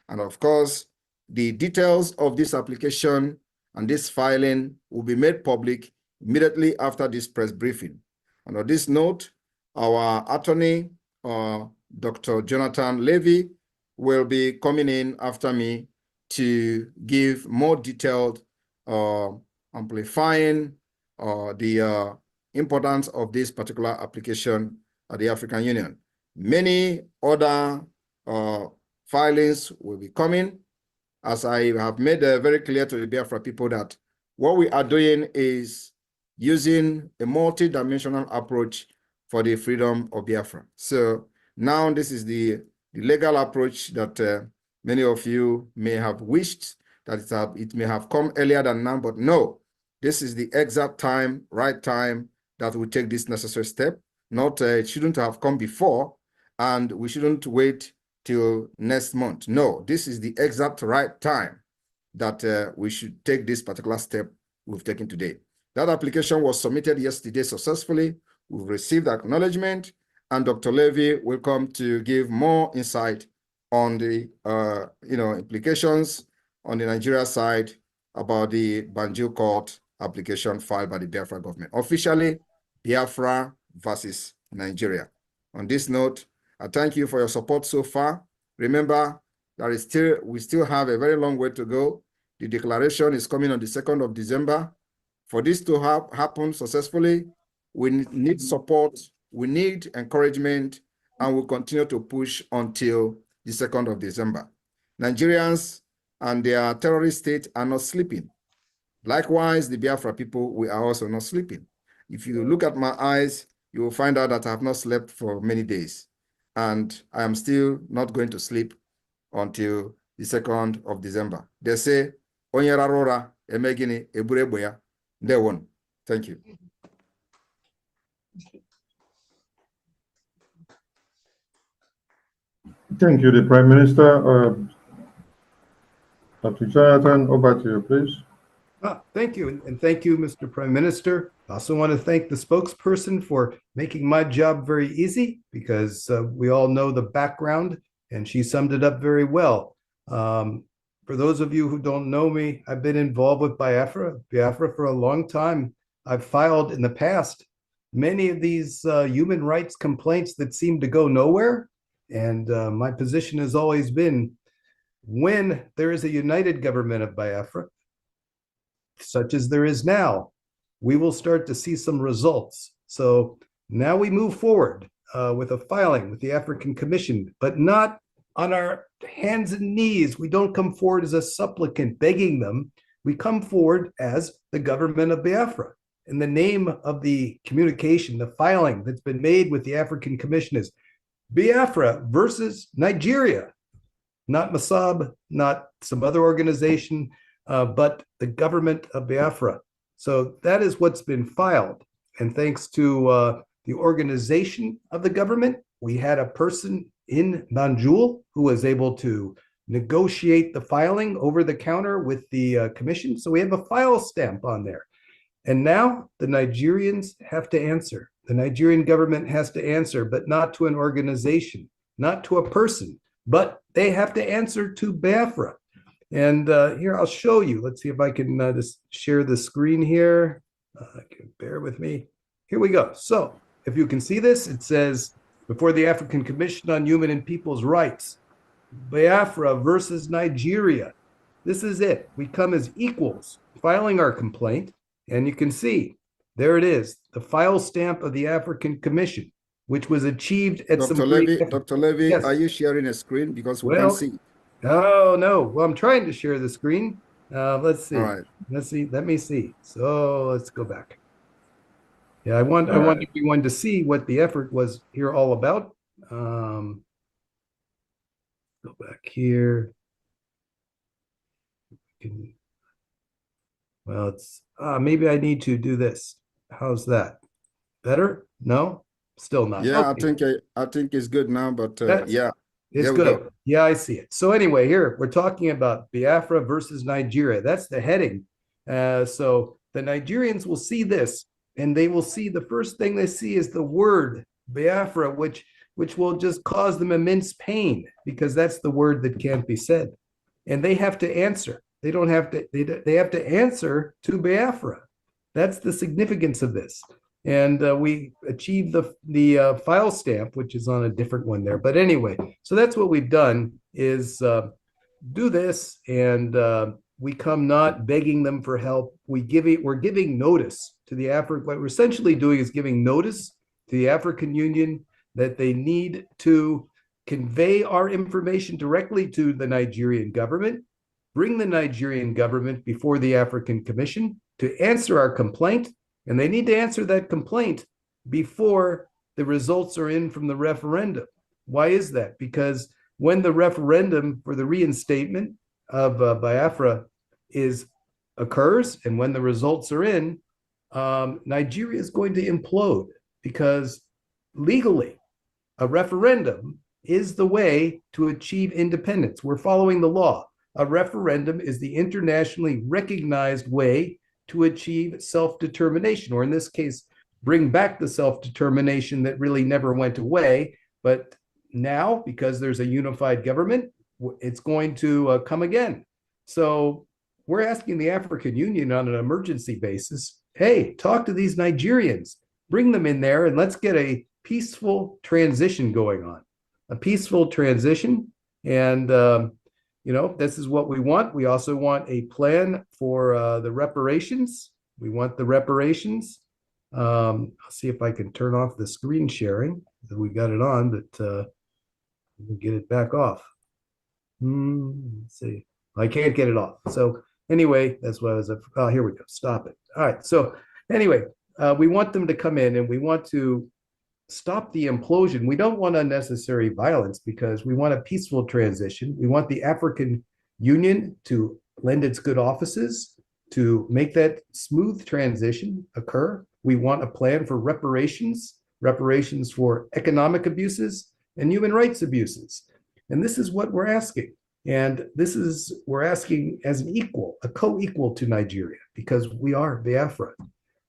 And of course, the details of this application and this filing will be made public immediately after this press briefing. And on this note, our attorney, Dr. Jonathan Levy, will be coming in after me to give more detailed amplifying the importance of this particular application at the African Union. Many other filings will be coming, as I have made very clear to the Biafra people that what we are doing is using a multi-dimensional approach for the freedom of Biafra. So now this is the legal approach that many of you may have wished that it may have come earlier than now, but no, this is the exact time, right time that we take this necessary step. Not it shouldn't have come before, and we shouldn't wait till next month. No, this is the exact right time that we should take this particular step we've taken today. That application was submitted yesterday successfully. We've received acknowledgement, and Dr. Levy will come to give more insight on the implications on the Nigeria side about the Banjul Court application filed by the Biafra government. Officially, Biafra versus Nigeria. On this note, I thank you for your support so far. Remember, we still have a very long way to go. The declaration is coming on the 2nd of December. For this to happen successfully, we need support, we need encouragement, and we'll continue to push until the 2nd of December. Nigerians and their terrorist state are not sleeping. Likewise, the Biafra people, we are also not sleeping. If you look at my eyes, you will find out that I have not slept for many days. And I am still not going to sleep until the 2nd of December. They say, Onye rarora emegini ebureboya. They won. Thank you. Thank you, the Prime Minister. Dr. Jonathan, over to you, please. Thank you. And thank you, Mr. Prime Minister. I also want to thank the spokesperson for making my job very easy because we all know the background and she summed it up very well. For those of you who don't know me, I've been involved with Biafra for a long time. I've filed in the past many of these human rights complaints that seem to go nowhere. And my position has always been when there is a united government of Biafra, such as there is now, we will start to see some results. So now we move forward with a filing with the African Commission, but not on our hands and knees. We don't come forward as a supplicant begging them. We come forward as the government of Biafra. And the name of the communication, the filing that's been made with the African Commission is Biafra versus Nigeria, not Mossab, not some other organization, but the government of Biafra. So that is what's been filed. And thanks to the organization of the government, we had a person in Banjul who was able to negotiate the filing over the counter with the commission. So we have a file stamp on there. And now the Nigerians have to answer. The Nigerian government has to answer, but not to an organization, not to a person, but they have to answer to Biafra. And here, I'll show you. Let's see if I can just share the screen here. Bear with me. Here we go. So if you can see this, it says, before the African Commission on Human and People's Rights, Biafra versus Nigeria. This is it. We come as equals, filing our complaint. And you can see, there it is, the file stamp of the African Commission, which was achieved at Dr. Levy, Dr. Levy, yes. Are you sharing a screen? Because we can't see. Oh, no. Well, I'm trying to share the screen. Let's see. All right. Let's see. Let me see. So let's go back. Yeah, I want everyone to see what the effort was here all about. Go back here. Well, it's maybe I need to do this. How's that? Better? No? Still not. Yeah, Okay. I think it's good now, but yeah. It's good. Yeah, I see it. So anyway, here we're talking about Biafra versus Nigeria. That's the heading. So the Nigerians will see this, and they will see the first thing they see is the word Biafra, which will just cause them immense pain because that's the word that can't be said, and they have to answer. They don't have to. They have to answer to Biafra. That's the significance of this. And we achieved the file stamp, which is on a different one there. But anyway, so that's what we've done is do this, and we come not begging them for help. We're giving notice to the African. What we're essentially doing is giving notice to the African Union that they need to convey our information directly to the Nigerian government, bring the Nigerian government before the African Commission to answer our complaint. And they need to answer that complaint before the results are in from the referendum. Why is that? Because when the referendum for the reinstatement of Biafra occurs, and when the results are in, Nigeria is going to implode because legally, a referendum is the way to achieve independence. We're following the law. A referendum is the internationally recognized way to achieve self-determination, or in this case, bring back the self-determination that really never went away. But now, because there's a unified government, it's going to come again. So we're asking the African Union on an emergency basis, hey, talk to these Nigerians, bring them in there, and let's get a peaceful transition going on. A peaceful transition. And this is what we want. We also want a plan for the reparations. We want the reparations. I'll see if I can turn off the screen sharing. We got it on, but we'll get it back off. Let's see. I can't get it off. So anyway, that's what I was. Oh, here we go. Stop it. All right. So anyway, we want them to come in, and we want to stop the implosion. We don't want unnecessary violence because we want a peaceful transition. We want the African Union to lend its good offices to make that smooth transition occur. We want a plan for reparations for economic abuses and human rights abuses. And this is what we're asking. And this is, we're asking as an equal, a co-equal to Nigeria, because we are Biafra.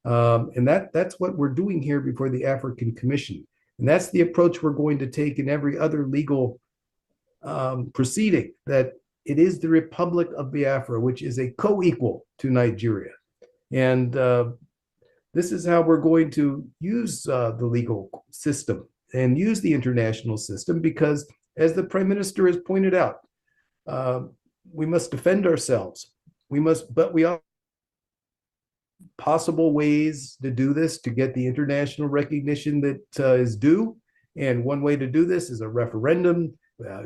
And that's what we're doing here before the African Commission. And that's the approach we're going to take in every other legal proceeding, that it is the Republic of Biafra, which is a co-equal to Nigeria. And this is how we're going to use the legal system and use the international system, because as the Prime Minister has pointed out, we must defend ourselves. But we are possible ways to do this to get the international recognition that is due. And one way to do this is a referendum,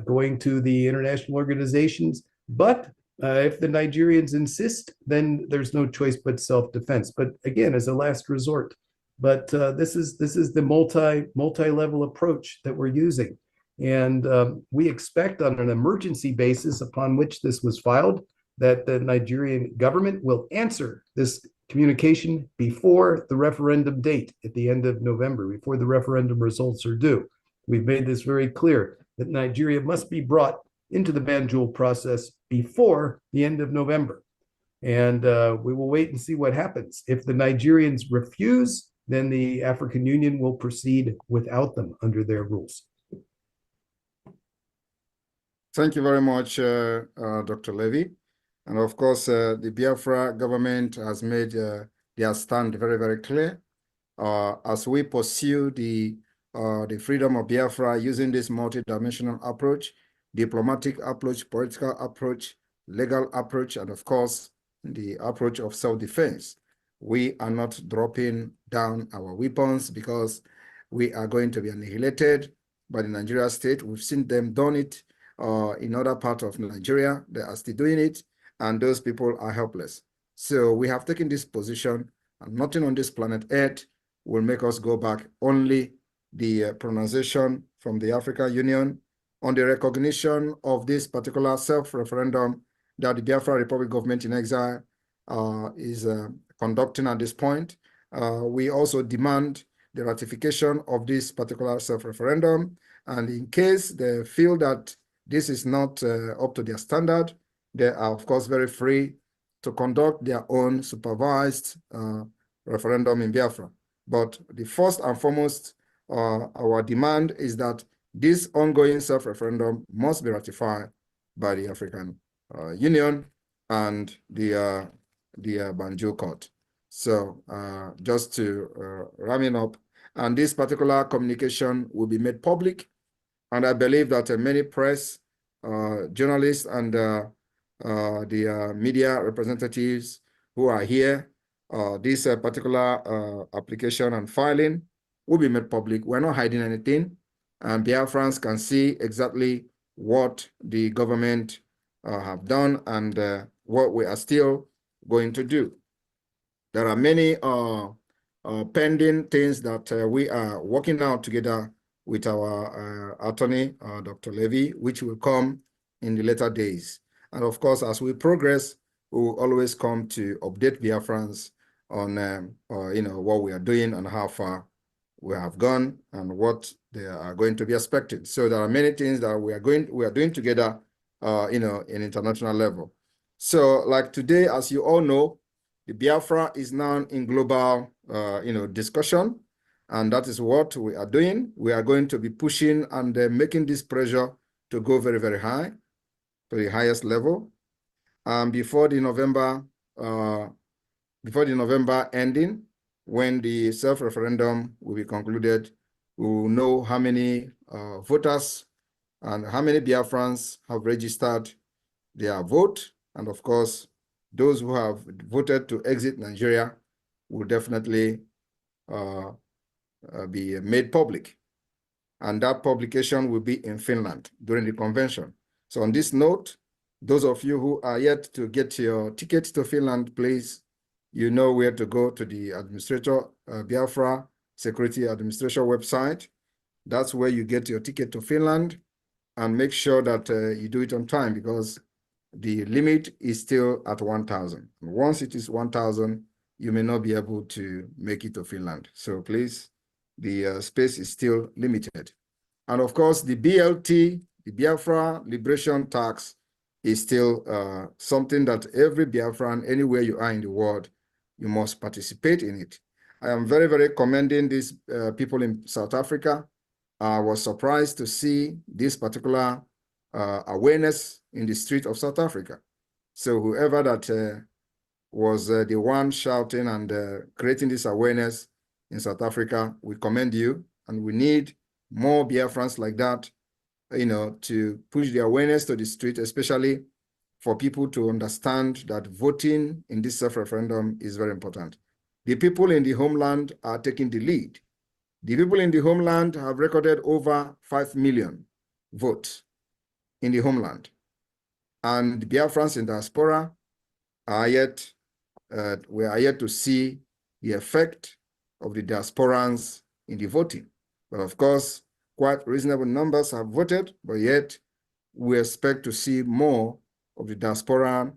going to the international organizations. But if the Nigerians insist, then there's no choice but self-defense. But again, as a last resort. But this is the multi-level approach that we're using. And we expect on an emergency basis upon which this was filed that the Nigerian government will answer this communication before the referendum date at the end of November, before the referendum results are due. We've made this very clear that Nigeria must be brought into the Banjul process before the end of November. And we will wait and see what happens. If the Nigerians refuse, then the African Union will proceed without them under their rules. Thank you very much, Dr. Levy. And of course, the Biafra government has made their stand very, very clear. As we pursue the freedom of Biafra using this multidimensional approach, diplomatic approach, political approach, legal approach, and of course, the approach of self-defense, we are not dropping down our weapons because we are going to be annihilated by the Nigeria state. We've seen them done it in other parts of Nigeria. They are still doing it, and those people are helpless. So we have taken this position, and nothing on this planet Earth will make us go back. Only the pronunciation from the African Union on the recognition of this particular self-referendum that the Biafra Republic government in exile is conducting at this point. We also demand the ratification of this particular self-referendum. And in case they feel that this is not up to their standard, they are, of course, very free to conduct their own supervised referendum in Biafra. But the first and foremost, our demand is that this ongoing self-referendum must be ratified by the African Union and the Banjul Court. So just to ram it up, and this particular communication will be made public. And I believe that many press, journalists, and the media representatives who are here, this particular application and filing will be made public. We're not hiding anything, and Biafrans can see exactly what the government have done and what we are still going to do. There are many pending things that we are working out together with our attorney, Dr. Levy, which will come in the later days. And of course, as we progress, we will always come to update Biafrans on what we are doing and how far we have gone and what they are going to be expected. So there are many things that we are doing together, in international level. So like today, as you all know, the Biafra is now in global, discussion, and that is what we are doing. We are going to be pushing and making this pressure to go very, very high, to the highest level. Before the November ending, when the self-referendum will be concluded, we will know how many voters and how many Biafrans have registered their vote. And of course, those who have voted to exit Nigeria will definitely be made public. And that publication will be in Finland during the convention. So on this note, those of you who are yet to get your ticket to Finland, please, you know where to go, to the administrator, Biafra Security Administration website. That's where you get your ticket to Finland, and make sure that you do it on time, because the limit is still at 1,000. Once it is 1,000, you may not be able to make it to Finland. So please, the space is still limited. And of course, the BLT, the Biafra Liberation Tax, is still something that every Biafran, anywhere you are in the world, you must participate in it. I am very, very commending these people in South Africa. I was surprised to see this particular awareness in the street of South Africa. So whoever that was the one shouting and creating this awareness in South Africa, we commend you, and we need more Biafrans like that, to push the awareness to the street, especially for people to understand that voting in this self-referendum is very important. The people in the homeland are taking the lead. The people in the homeland have recorded over 5 million votes in the homeland. And the Biafrans in diaspora are yet, we are yet to see the effect of the diasporans in the voting. But of course, quite reasonable numbers have voted, but yet we expect to see more of the diaspora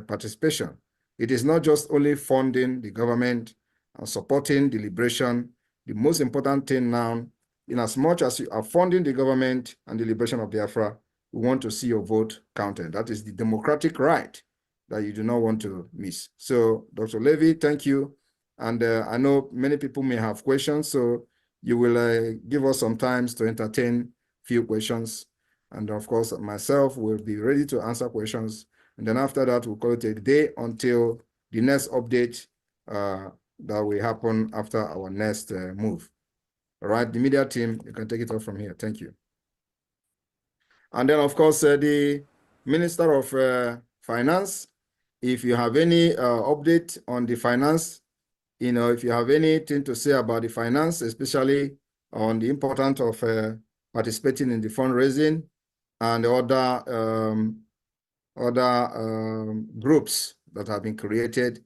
participation. It is not just only funding the government and supporting the liberation. The most important thing now, in as much as you are funding the government and the liberation of Biafra, we want to see your vote counted. That is the democratic right that you do not want to miss. So, Dr. Levy, thank you. And I know many people may have questions, so you will give us some time to entertain few questions. And of course, myself will be ready to answer questions. And then after that, we'll call it a day until the next update that will happen after our next move. All right, the media team, you can take it off from here. Thank you. And then, of course, the Minister of Finance, if you have any update on the finance, if you have anything to say about the finance, especially on the importance of participating in the fundraising and other groups that have been created,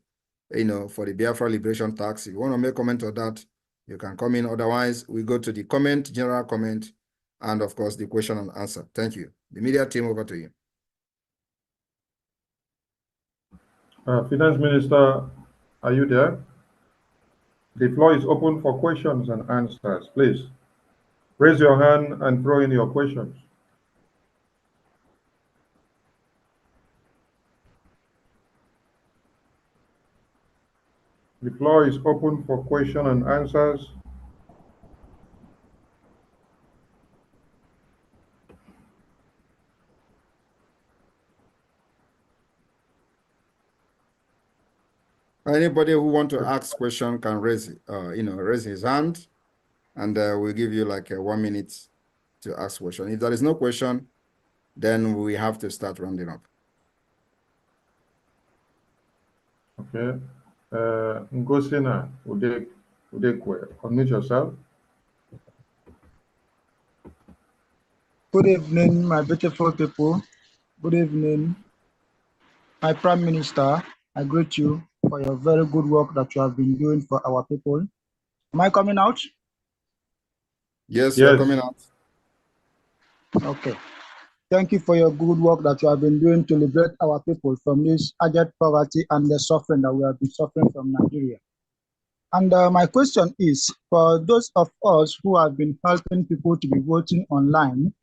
for the Biafra Liberation Tax. If you want to make comment on that, you can come in. Otherwise, we go to the comment, general comment, and of course, the question and answer. Thank you. The media team, over to you. Finance Minister, are you there? The floor is open for questions and answers. Please raise your hand and throw in your questions. The floor is open for question and answers. Anybody who want to ask question can raise his hand, and we'll give you like 1 minute to ask question. If there is no question, then we have to start rounding up. Okay. Ngosina Udekwe, unmute yourself. Good evening, my beautiful people. Good evening, my Prime Minister. I greet you for your very good work that you have been doing for our people. Am I coming out? Yes, you're coming out. Okay. Thank you for your good work that you have been doing to liberate our people from this abject poverty and the suffering that we have been suffering from Nigeria. And my question is, for those of us who have been helping people to be voting online,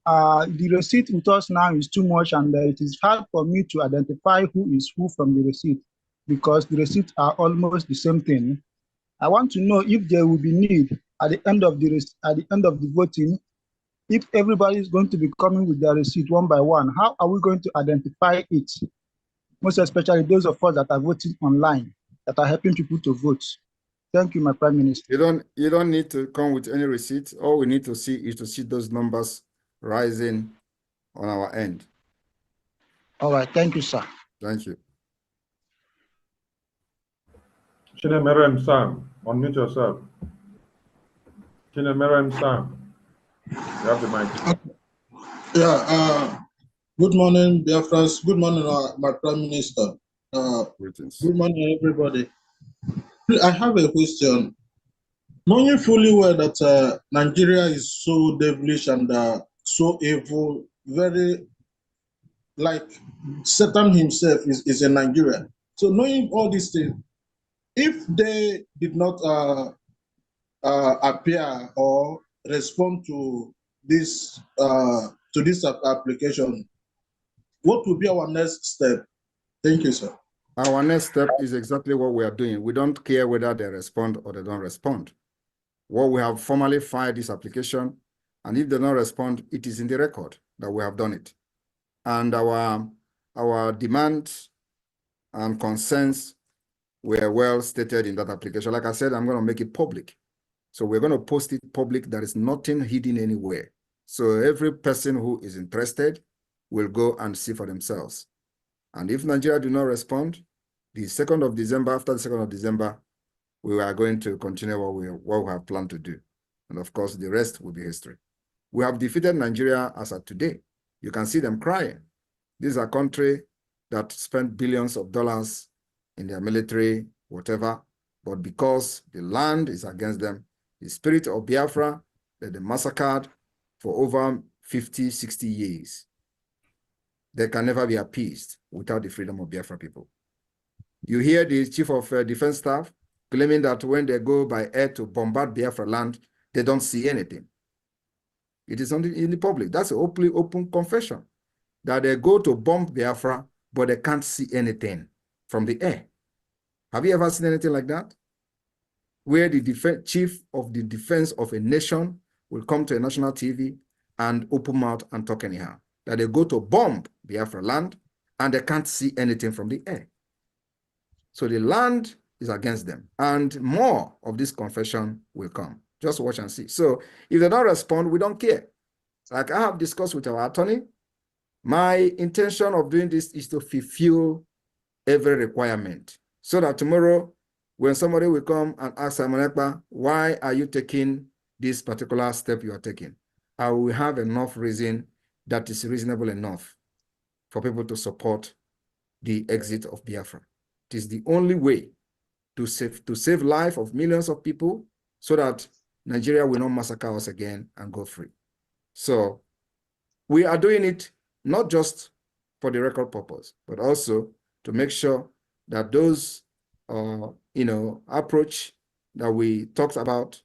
the receipt with us now is too much, and it is hard for me to identify who is who from the receipt, because the receipts are almost the same thing. I want to know if there will be need at the end of the voting, if everybody is going to be coming with their receipt one by one. How are we going to identify it? Most especially those of us that are voting online, that are helping people to vote. Thank you, my Prime Minister. You don't need to come with any receipt. All we need to see is to see those numbers rising on our end. All right, thank you, sir. Thank you. Chinemerem Sam, unmute yourself. Chinemerem Sam, you have the mic. Yeah, good morning, dear friends. Good morning, my Prime Minister. Good morning, everybody. I have a question. Knowing fully well that Nigeria is so devilish and so evil, very like Satan himself is a Nigerian. So knowing all these things, if they did not appear or respond to this application, What will be our next step? Thank you, sir. Our next step is exactly what we are doing. We don't care whether they respond or they don't respond. Well, we have formally filed this application, and if they don't respond, it is in the record that we have done it. And our demands and concerns were well stated in that application. Like I said, I'm going to make it public. So we're going to post it public. There is nothing hidden anywhere. So every person who is interested will go and see for themselves. And if Nigeria do not respond, the 2nd of December, after the 2nd of December, we are going to continue what we have planned to do. And of course, the rest will be history. We have defeated Nigeria as of today. You can see them crying. This is a country that spent billions of dollars in their military, whatever, but because the land is against them, the spirit of Biafra that they massacred for over 50, 60 years, they can never be appeased without the freedom of Biafra people. You hear the chief of defense staff claiming that when they go by air to bombard Biafra land, they don't see anything. It is only in the public. That's an open confession that they go to bomb Biafra, but they can't see anything from the air. Have you ever seen anything like that? Where the chief of the defense of a nation will come to a national TV and open mouth and talk anyhow. That they go to bomb Biafra land and they can't see anything from the air. So the land is against them. And more of this confession will come. Just watch and see. So if they don't respond, we don't care. Like I have discussed with our attorney, my intention of doing this is to fulfill every requirement. So that tomorrow, when somebody will come and ask Simon Ekpa, why are you taking this particular step you are taking? I will have enough reason that is reasonable enough for people to support the exit of Biafra. It is the only way to save life of millions of people so that Nigeria will not massacre us again and go free. So we are doing it not just for the record purpose, but also to make sure that those approach that we talked about,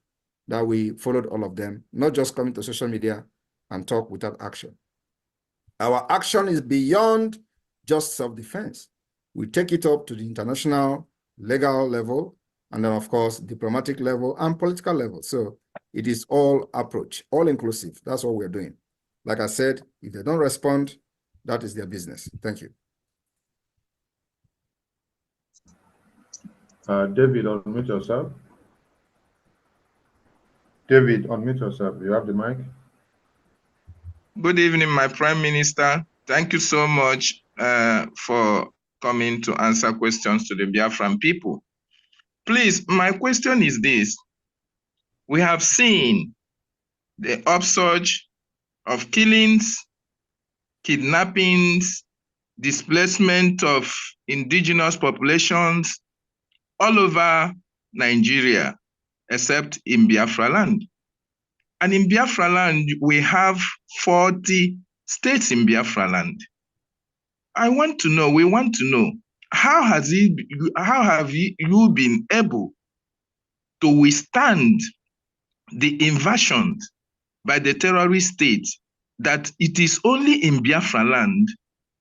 that we followed all of them, not just coming to social media and talk without action. Our action is beyond just self-defense. We take it up to the international legal level, and then of course, diplomatic level and political level. So it is all approach, all inclusive. That's what we're doing. Like I said, if they don't respond, that is their business. Thank you. David, unmute yourself. David, unmute yourself. You have the mic. Good evening, my Prime Minister. Thank you so much for coming to answer questions to the Biafran people. Please, my question is this. We have seen the upsurge of killings, kidnappings, displacement of indigenous populations all over Nigeria, except in Biafra land. And in Biafra land, we have 40 states in Biafra land. We want to know, how have you been able to withstand the invasion by the terrorist state that it is only in Biafra land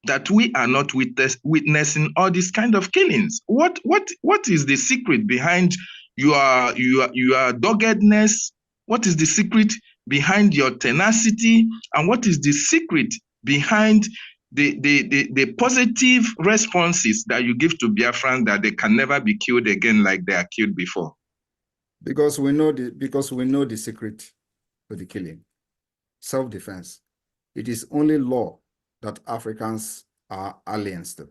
that we are not witnessing all these kind of killings? What is the secret behind your doggedness? What is the secret behind your tenacity? And what is the secret behind the positive responses that you give to Biafran that they can never be killed again like they are killed before? Because we know the secret to the killing. Self-defense. It is only law that Africans are aliens to.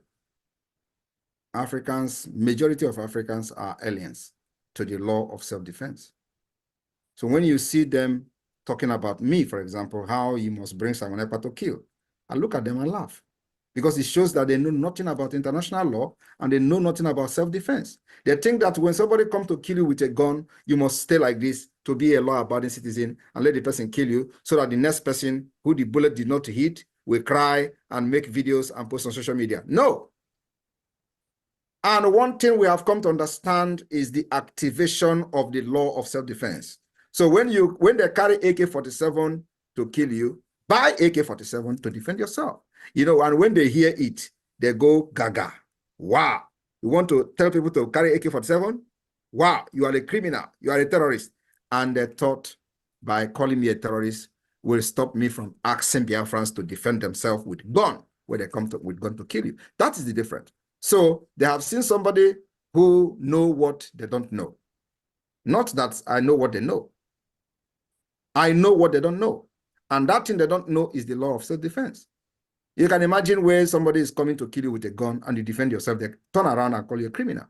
Majority of Africans are aliens to the law of self-defense. So when you see them talking about me, for example, how you must bring Simon Ekpa to kill, I look at them and laugh, because it shows that they know nothing about international law and they know nothing about self-defense. They think that when somebody comes to kill you with a gun, you must stay like this to be a law-abiding citizen and let the person kill you so that the next person who the bullet did not hit will cry and make videos and post on social media. No. And one thing we have come to understand is the activation of the law of self-defense. So when they carry AK-47 to kill you, buy AK-47 to defend yourself. You know, and when they hear it, they go gaga. Wow. You want to tell people to carry AK-47? Wow, you are a criminal. You are a terrorist. And they thought by calling me a terrorist will stop me from asking Biafrans to defend themselves with gun when they come with gun to kill you. That is the difference. So they have seen somebody who know what they don't know. Not that I know what they know. I know what they don't know. And that thing they don't know is the law of self-defense. You can imagine where somebody is coming to kill you with a gun and you defend yourself, they turn around and call you a criminal.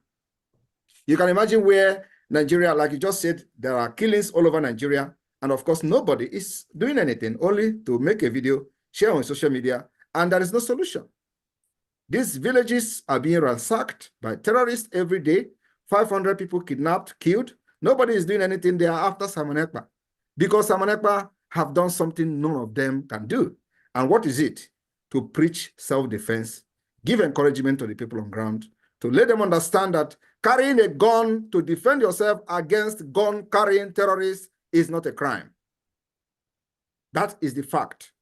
You can imagine where Nigeria, like you just said, there are killings all over Nigeria. And of course, nobody is doing anything, only to make a video, share on social media, and there is no solution. These villages are being ransacked by terrorists every day. 500 people kidnapped, killed. Nobody is doing anything. They are after Simon Ekpa. Because Simon Ekpa have done something none of them can do. And what is it? To preach self-defense, give encouragement to the people on ground, to let them understand that carrying a gun to defend yourself against gun-carrying terrorists is not a crime. That is the fact.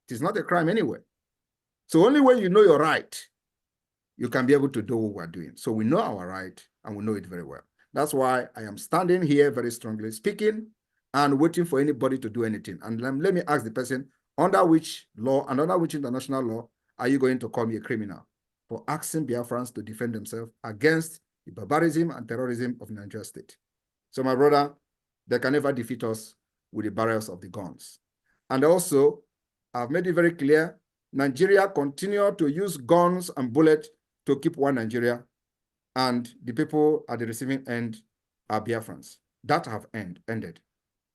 It is not a crime anyway. So only when you know your right, you can be able to do what we're doing. So we know our right, and we know it very well. That's why I am standing here very strongly, speaking and waiting for anybody to do anything. And let me ask the person, under which law and under which international law are you going to call me a criminal for asking Biafrans to defend themselves against the barbarism and terrorism of Nigeria state? So my brother, they can never defeat us with the barrels of the guns. And also, I've made it very clear, Nigeria continue to use guns and bullets to keep one Nigeria, and the people at the receiving end are Biafrans. That have ended.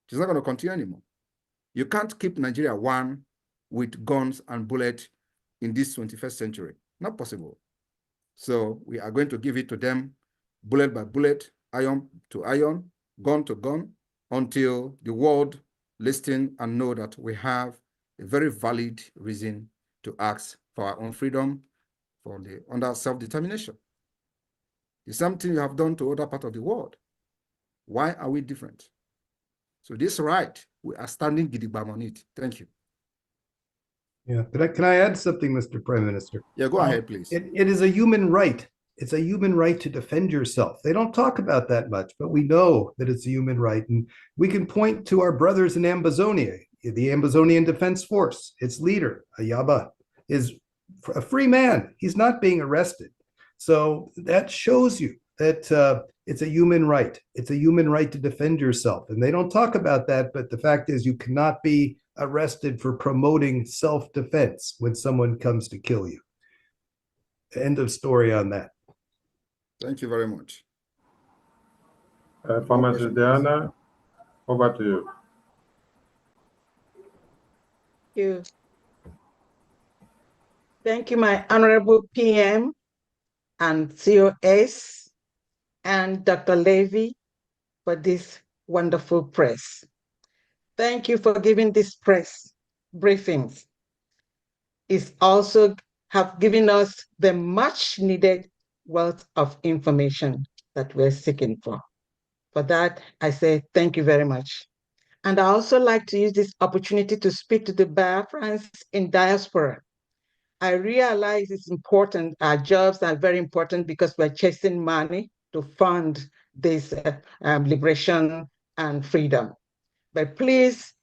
It's not going to continue anymore. You can't keep Nigeria one with guns and bullets in this 21st century. Not possible. So we are going to give it to them bullet by bullet, iron to iron, gun to gun, until the world listen and know that we have a very valid reason to ask for our own freedom under self-determination. It's something you have done to other parts of the world. Why are we different? So this right, we are standing gidigba on it. Thank you. Yeah, but can I add something, Mr. Prime Minister? Yeah, go ahead, please. It is a human right. It's a human right to defend yourself. They don't talk about that much, but we know that it's a human right. And we can point to our brothers in Ambazonia, the Ambazonian Defense Force. Its leader, Ayaba, is a free man. He's not being arrested. So that shows you that it's a human right. It's a human right to defend yourself. And they don't talk about that, but the fact is you cannot be arrested for promoting self-defense when someone comes to kill you. End of story on that. Thank you very much. Pharmacist Diana, over to you. you. Thank you, my Honorable PM and COS and Dr. Levy for this wonderful press. Thank you for giving this press briefings. It's also have given us the much needed wealth of information that we're seeking for. For that, I say thank you very much. And I also like to use this opportunity to speak to the Biafrans in diaspora. I realize it's important, our jobs are very important because we're chasing money to fund this liberation and freedom. But please,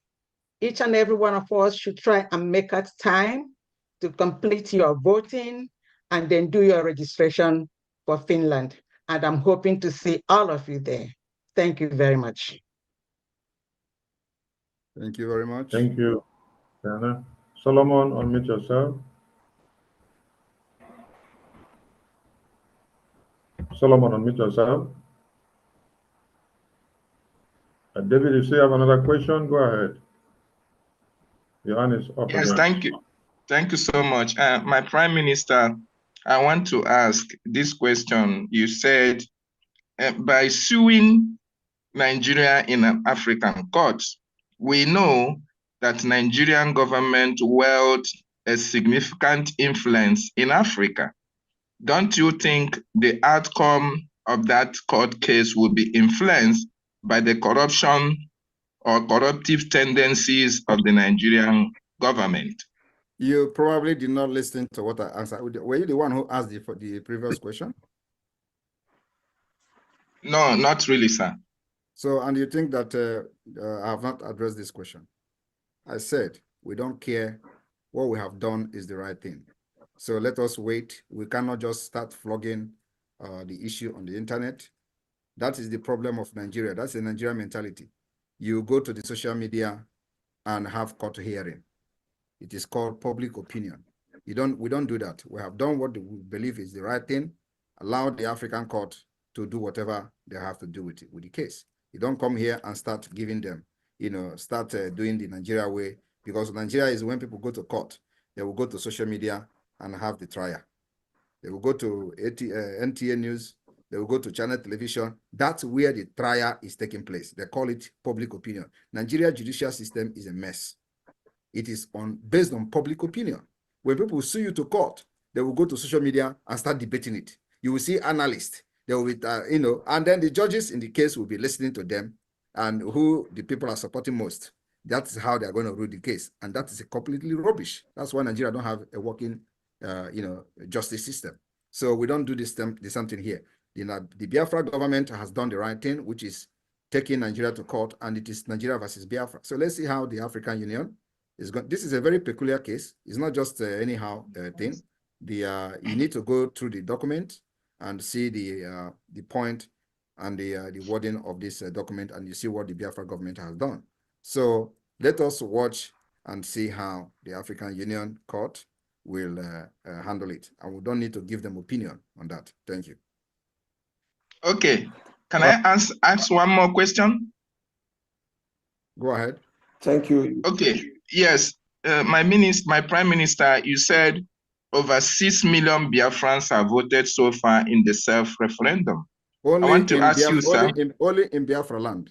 each and every one of us should try and make out time to complete your voting and then do your registration for Finland. And I'm hoping to see all of you there. Thank you very much. Thank you very much. Thank you, Diana. Solomon, unmute yourself. Solomon, unmute yourself. David, you still have another question? Go ahead. Your hand is up. Yes, again. thank you. Thank you so much. My Prime Minister, I want to ask this question. You said by suing Nigeria in an African court, we know that Nigerian government wield a significant influence in Africa. Don't you think the outcome of that court case will be influenced by the corruption or corruptive tendencies of the Nigerian government? You probably did not listen to what I answered. Were you the one who asked the previous question? No, not really, sir. So, and you think that I have not addressed this question? I said, we don't care. What we have done is the right thing. So let us wait. We cannot just start flogging the issue on the internet. That is the problem of Nigeria. That's the Nigerian mentality. You go to the social media and have court hearing. It is called public opinion. We don't do that. We have done what we believe is the right thing. Allow the African court to do whatever they have to do with the case. You don't come here and start giving them, start doing the Nigeria way, because Nigeria is when people go to court, they will go to social media and have the trial. They will go to NTA News, they will go to channel television. That's where the trial is taking place. They call it public opinion. Nigeria judicial system is a mess. It is based on public opinion. When people sue you to court, they will go to social media and start debating it. You will see analysts. They will be, and then the judges in the case will be listening to them and who the people are supporting most. That's how they are going to rule the case, and that is completely rubbish. That's why Nigeria don't have a working, justice system. So we don't do the same thing here. The Biafra government has done the right thing, which is taking Nigeria to court, and it is Nigeria versus Biafra. So let's see how the African Union is going. This is a very peculiar case. It's not just anyhow thing. You need to go through the document and see the point and the wording of this document, and you see what the Biafra government has done. So let us watch and see how the African Union Court will handle it. And we don't need to give them opinion on that. Thank you. Okay. Can I ask one more question? Go ahead. Thank you. Okay. Yes. My Prime Minister, you said over 6 million Biafrans have voted so far in the self-referendum. I want to ask you, sir. Only in Biafra land.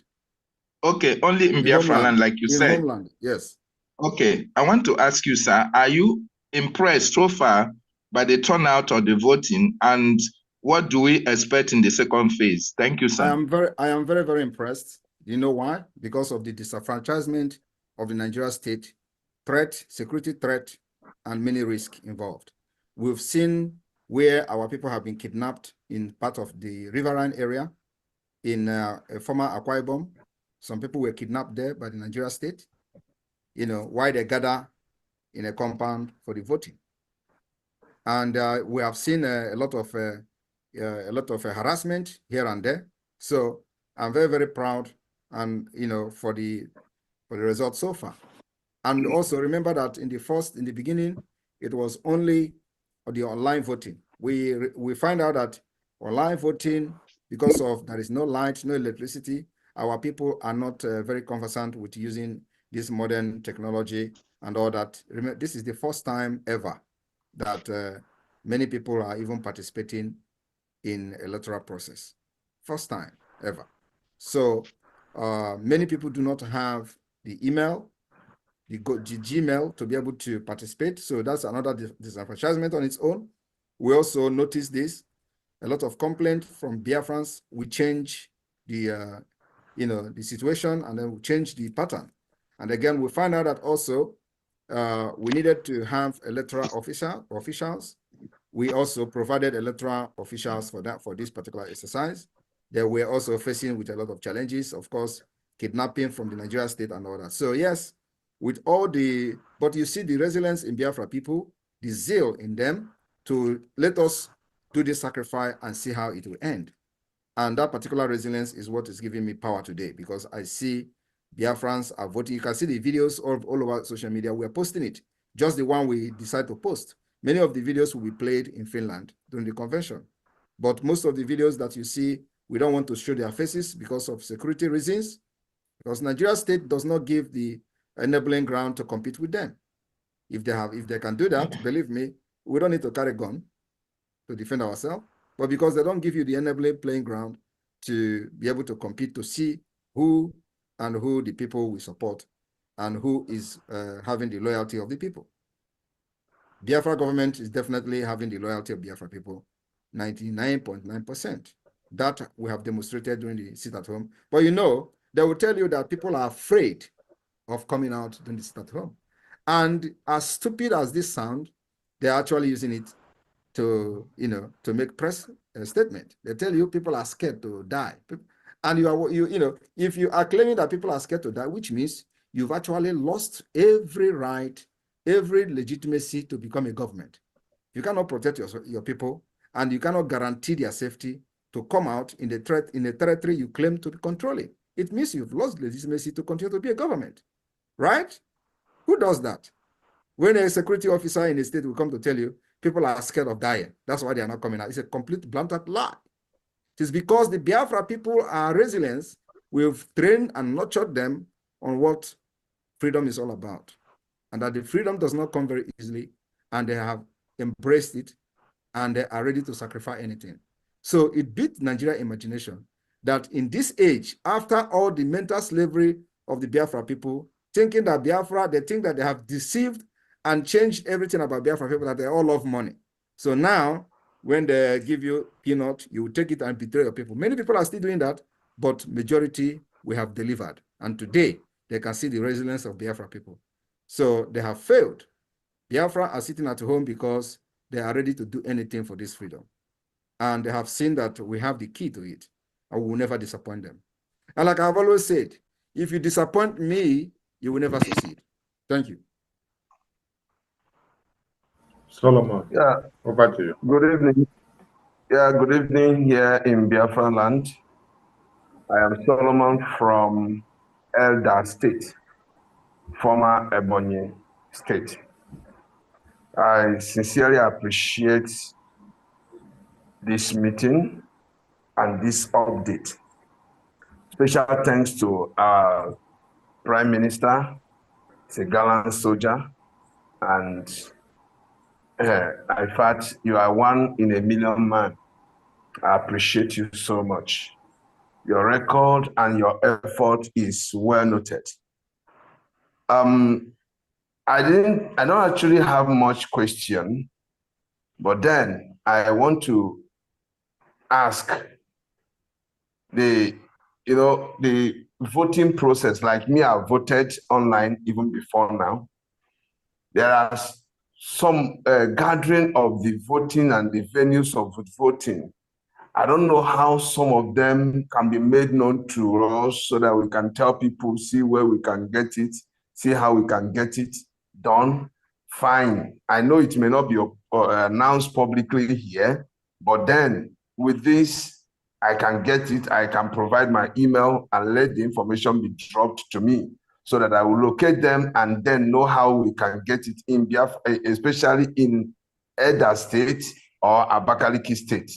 Okay, only in Biafra land, like you said. Homeland, yes. Okay, I want to ask you, sir, are you impressed so far by the turnout of the voting, and what do we expect in the second phase? Thank you, sir. I am very, very impressed. You know why? Because of the disenfranchisement of the Nigeria state, security threat, and many risks involved. We've seen where our people have been kidnapped in part of the riverine area in a former Akwa Ibom. Some people were kidnapped there by the Nigeria state, while they gather in a compound for the voting. And we have seen a lot of harassment here and there. So I'm very, very proud, and for the results so far. And also remember that in the beginning, it was only the online voting. We find out that online voting, because of there is no light, no electricity, our people are not very conversant with using this modern technology and all that. Remember, this is the first time ever that many people are even participating in electoral process. First time ever. So many people do not have the email, the Gmail to be able to participate. So that's another disenfranchisement on its own. We also notice this, a lot of complaint from Biafrans. We change the situation, and then we change the pattern. And again, we find out that also we needed to have electoral officials. We also provided electoral officials for this particular exercise. They were also facing with a lot of challenges, of course, kidnapping from the Nigeria state and all that. So yes, with all but you see the resilience in Biafra people, the zeal in them to let us do this sacrifice and see how it will end. And that particular resilience is what is giving me power today, because I see Biafrans are voting. You can see the videos all over social media. We are posting it, just the one we decide to post. Many of the videos will be played in Finland during the convention. But most of the videos that you see, we don't want to show their faces because of security reasons, because Nigeria state does not give the enabling ground to compete with them. If they can do that, believe me, we don't need to carry a gun to defend ourselves. But because they don't give you the enabling playing ground to be able to compete, to see who the people we support and who is having the loyalty of the people. Biafra government is definitely having the loyalty of Biafra people, 99.9%. That we have demonstrated during the sit at home. But they will tell you that people are afraid of coming out during the sit at home. And as stupid as this sound, they're actually using it to, to make press statement. They tell you people are scared to die. And if you are claiming that people are scared to die, which means you've actually lost every right, every legitimacy to become a government. You cannot protect your people, and you cannot guarantee their safety to come out in the territory you claim to be controlling. It means you've lost legitimacy to continue to be a government, right? Who does that? When a security officer in a state will come to tell you people are scared of dying, that's why they are not coming out. It's a complete blatant lie. It is because the Biafra people are resilient. We've trained and nurtured them on what freedom is all about, and that the freedom does not come very easily, and they have embraced it, and they are ready to sacrifice anything. So it beat Nigerian imagination that in this age, after all the mental slavery of the Biafra people, thinking that Biafra, they think that they have deceived and changed everything about Biafra people, that they all love money. So now, when they give you peanut, you take it and betray your people. Many people are still doing that, but majority we have delivered. And today, they can see the resilience of Biafra people. So they have failed. Biafra are sitting at home because they are ready to do anything for this freedom. And they have seen that we have the key to it, and we will never disappoint them. And like I've always said, if you disappoint me, you will never succeed. Thank you. Solomon, yeah, over to you. good evening. Yeah, good evening here in Biafra land. I am Solomon from Elder State, former Ebonyi State. I sincerely appreciate this meeting and this update. Special thanks to our Prime Minister, he's a gallant soldier, and in fact, you are one in a million man. I appreciate you so much. Your record and your effort is well noted. I don't actually have much question, but then I want to ask the voting process. Like me, I voted online even before now. There are some gathering of the voting and the venues of voting. I don't know how some of them can be made known to us so that we can tell people, see where we can get it, see how we can get it done. Fine. I know it may not be announced publicly here, but then with this, I can get it. I can provide my email and let the information be dropped to me so that I will locate them and then know how we can get it in Biafra, especially in Elder State or Abakaliki State.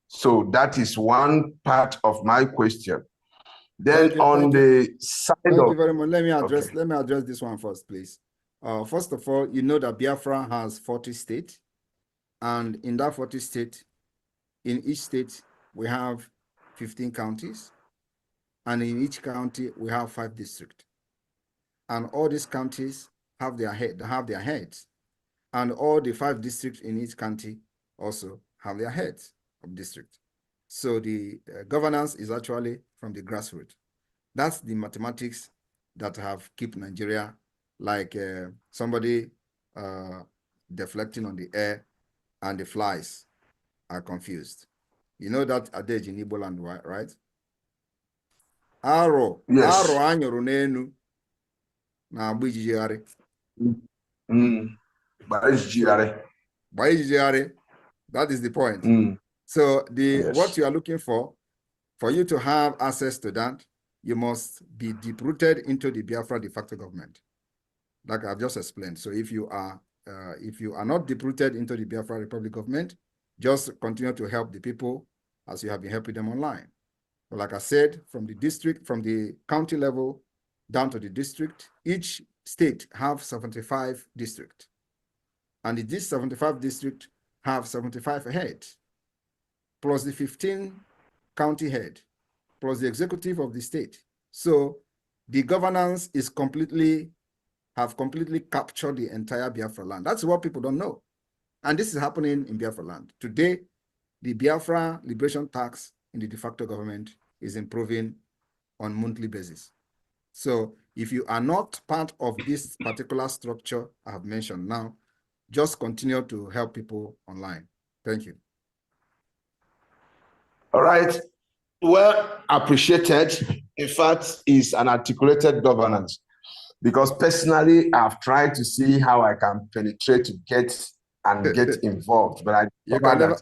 So that is one part of my question. Then the side Thank of... you very much. Let me address this one first, please. First of all, you know that Biafra has 40 states, and in that 40 states, in each state, we have 15 counties, and in each county, we have 5 districts. And all these counties have their heads, and all the 5 districts in each county also have their heads of district. So the governance is actually from the grassroots. That's the mathematics that have kept Nigeria like somebody deflecting on the air, and the flies are confused. You know that adage in Igbo land, right? Aro, yes. Aro anyoro n'enu na agba ijijigharị. That is the point. So what you are looking for you to have access to that, you must be deep-rooted into the Biafra de facto government, like I've just explained. So if you are not deep-rooted into the Biafra Republic government, just continue to help the people as you have been helping them online. But like I said, from the county level down to the district, each state have 75 districts. And these 75 districts have 75 heads, plus the 15 county head, plus the executive of the state. So the governance is completely captured the entire Biafra land. That's what people don't know. And this is happening in Biafra land. Today, the Biafra liberation tax in the de facto government is improving on a monthly basis. So If you are not part of this particular structure I have mentioned now, just continue to help people online. Thank you. All right. Well appreciated. In fact, it's an articulated governance, because personally, I've tried to see how I can penetrate to get involved, but you can never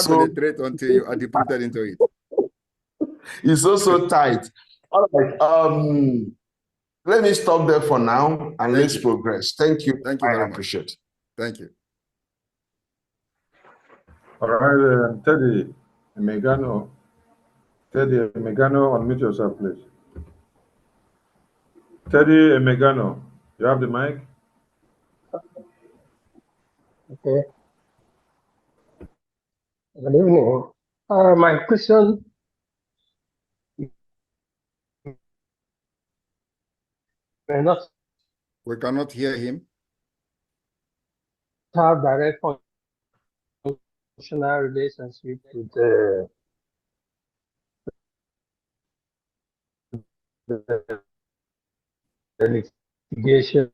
penetrate until you are deep-rooted into it. It's so tight. All right. Let me stop there for now and let's progress. Thank you. Thank you very much. Appreciate it. Thank you. All right, Teddy Megano. Teddy Megano, unmute yourself, please. Teddy Megano, you have the mic? Okay. Good evening. My question. We cannot hear him. Have direct functional relationship with the litigation.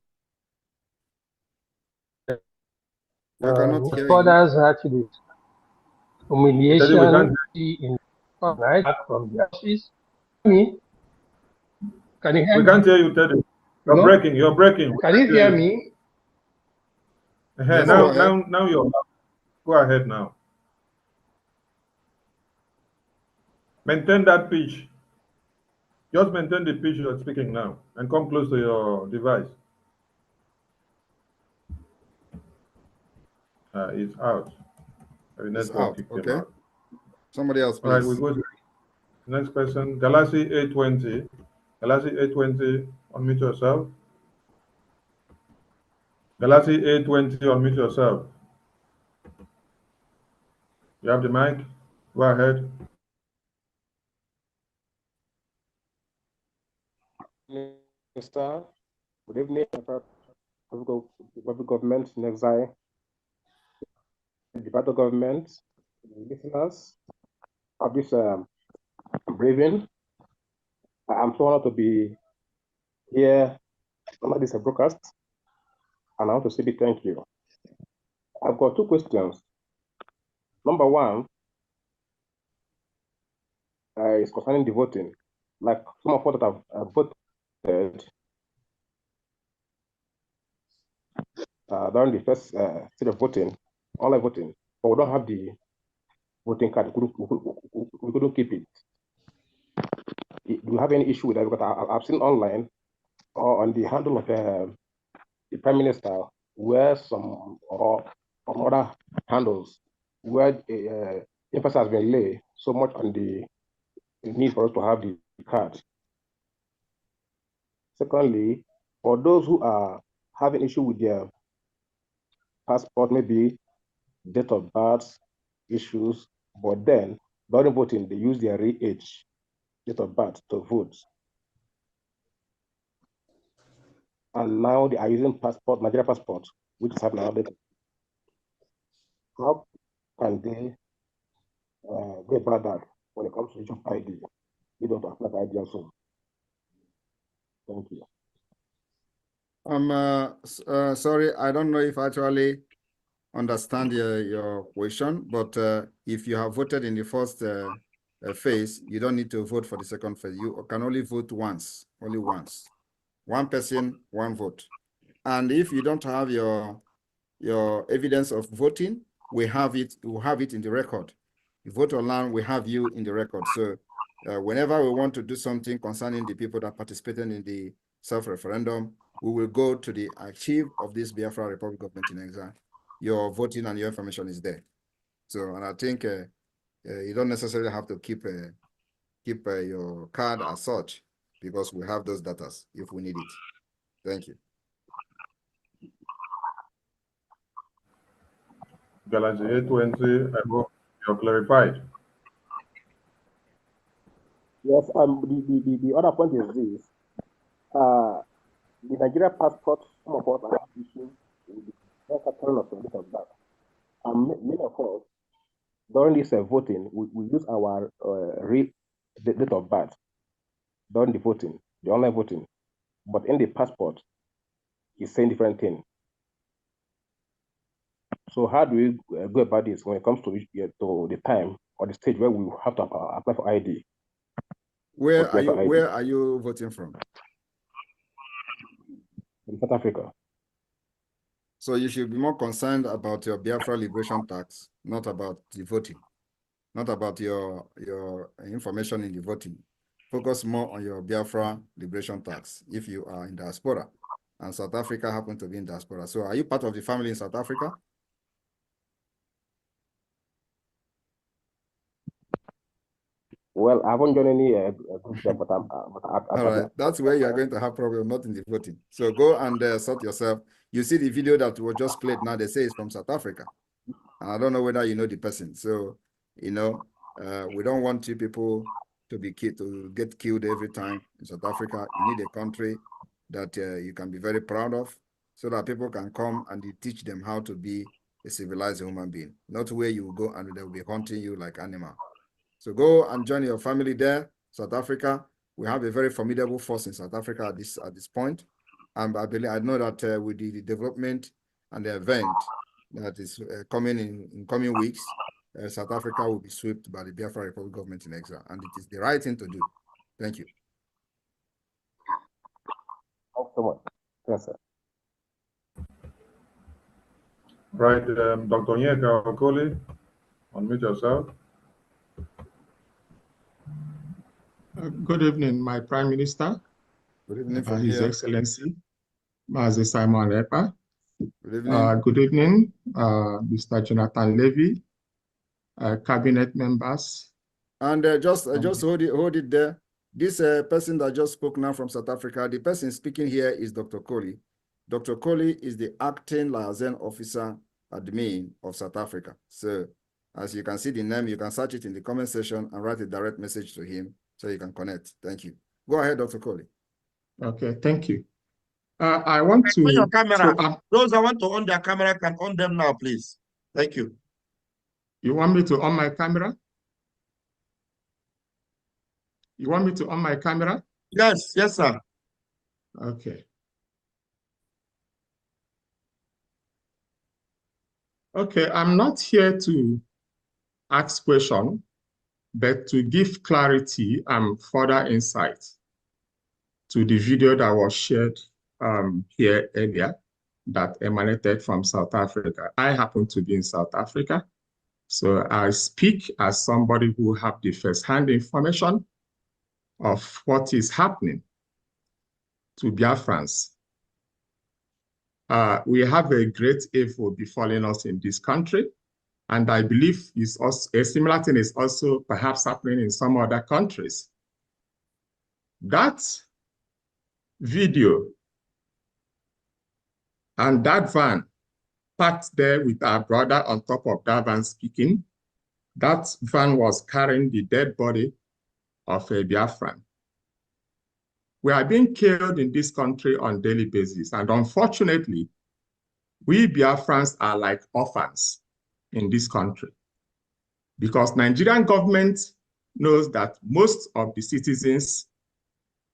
We cannot hear what him. else actually humiliation in right from the office? Me? Can you hear me? We can't hear you, Teddy. You're breaking. You're breaking. Can you hear me? Yes, now you're. Go ahead now. Maintain that pitch. Just maintain the pitch you're speaking now, and come close to your device. It's out. It's out. Okay. Somebody else, please. All right, we go to the next person. Galaxy 820. Galaxy 820, unmute yourself. Galaxy 820, unmute yourself. You have the mic. Go ahead. Mr. Good evening, government in exile, the battle government, listeners of this briefing. I'm so honored to be here under this broadcast, and I want to say big thank you. I've got two questions. Number one is concerning the voting. Like some of what that have voted during the first stage of voting, online voting, but we don't have the voting card. We couldn't keep it. Do you have any issue with that? Because I've seen online or on the handle of the Prime Minister where some or on other handles where emphasis has been laid so much on the need for us to have the card. Secondly, for those who are having issue with their passport, maybe date of birth issues, but then during voting they use their real age, date of birth to vote. And now they are using passport, Nigeria passport, which is happening nowadays. How can they go about that when it comes to issue of ID? You don't apply for ID also. Thank you. I'm sorry, I don't know if I actually understand your question, but if you have voted in the first phase, you don't need to vote for the second phase. You can only vote once, only once. One person, one vote. And if you don't have your evidence of voting, we have it in the record. You vote online, we have you in the record. So whenever we want to do something concerning the people that participated in the self-referendum, we will go to the archive of this Biafra Republic Government in Exile. Your voting and your information is there. So, and I think you don't necessarily have to keep your card as such, because we have those data if we need it. Thank you. Galaxy 820, I hope you're clarified. Yes, the other point is this. The Nigeria passport, some of us are issuing of that. And many of us, during this voting, we use our real date of birth during the voting, the online voting. but in the passport, it's saying different thing. So how do we go about this when it comes to the time or the stage where we have to apply for ID? Where are you voting from? In South Africa. So you should be more concerned about your Biafra liberation tax, not about the voting, not about your information in the voting. Focus more on your Biafra liberation tax if you are in diaspora, and South Africa happen to be in diaspora. So are you part of the family in South Africa? Well, I haven't done any group there, but I'm. All right, that's where you are going to have problem, not in the voting. So go and sort yourself. You see the video that was just played now, they say it's from South Africa. And I don't know whether you know the person. So, you know, we don't want you people to get killed every time in South Africa. You need a country that you can be very proud of, so that people can come and you teach them how to be a civilized human being, not where you go and they will be hunting you like animal. So go and join your family there, South Africa. We have a very formidable force in South Africa at this point. And I know that with the development and the event that is coming in coming weeks, South Africa will be swept by the Biafra Republic government in exile, and it is the right thing to do. Thank you. Thanks so much. Yes, sir. Right, Dr. Onyeka Okoli, unmute yourself. Good evening, my Prime Minister. Good evening from His here. Excellency, Mazi Simon Ekpa. Good evening. Good evening, Mr. Jonathan Levy, cabinet members. And just hold it there. This person that just spoke now from South Africa, the person speaking here is Dr. Coley. Dr. Coley is the acting liaison officer admin of South Africa. So as you can see the name, you can search it in the comment section and write a direct message to him so you can connect. Thank you. Go ahead, Dr. Coley. Okay, thank you. I want to... On your camera. Those that want to on their camera can on them now, please. Thank you. You want me to on my camera? You want me to on my camera? Yes, yes, sir. Okay. Okay, I'm not here to ask questions, but to give clarity and further insight to the video that was shared here earlier that emanated from South Africa. I happen to be in South Africa, so I speak as somebody who have the first-hand information of what is happening to Biafrans. We have a great evil befalling us in this country, and I believe a similar thing is also perhaps happening in some other countries. That video and that van parked there with our brother on top of that van speaking, that van was carrying the dead body of a Biafran. We are being killed in this country on a daily basis. And unfortunately, we Biafrans are like orphans in this country, because Nigerian government knows that most of the citizens,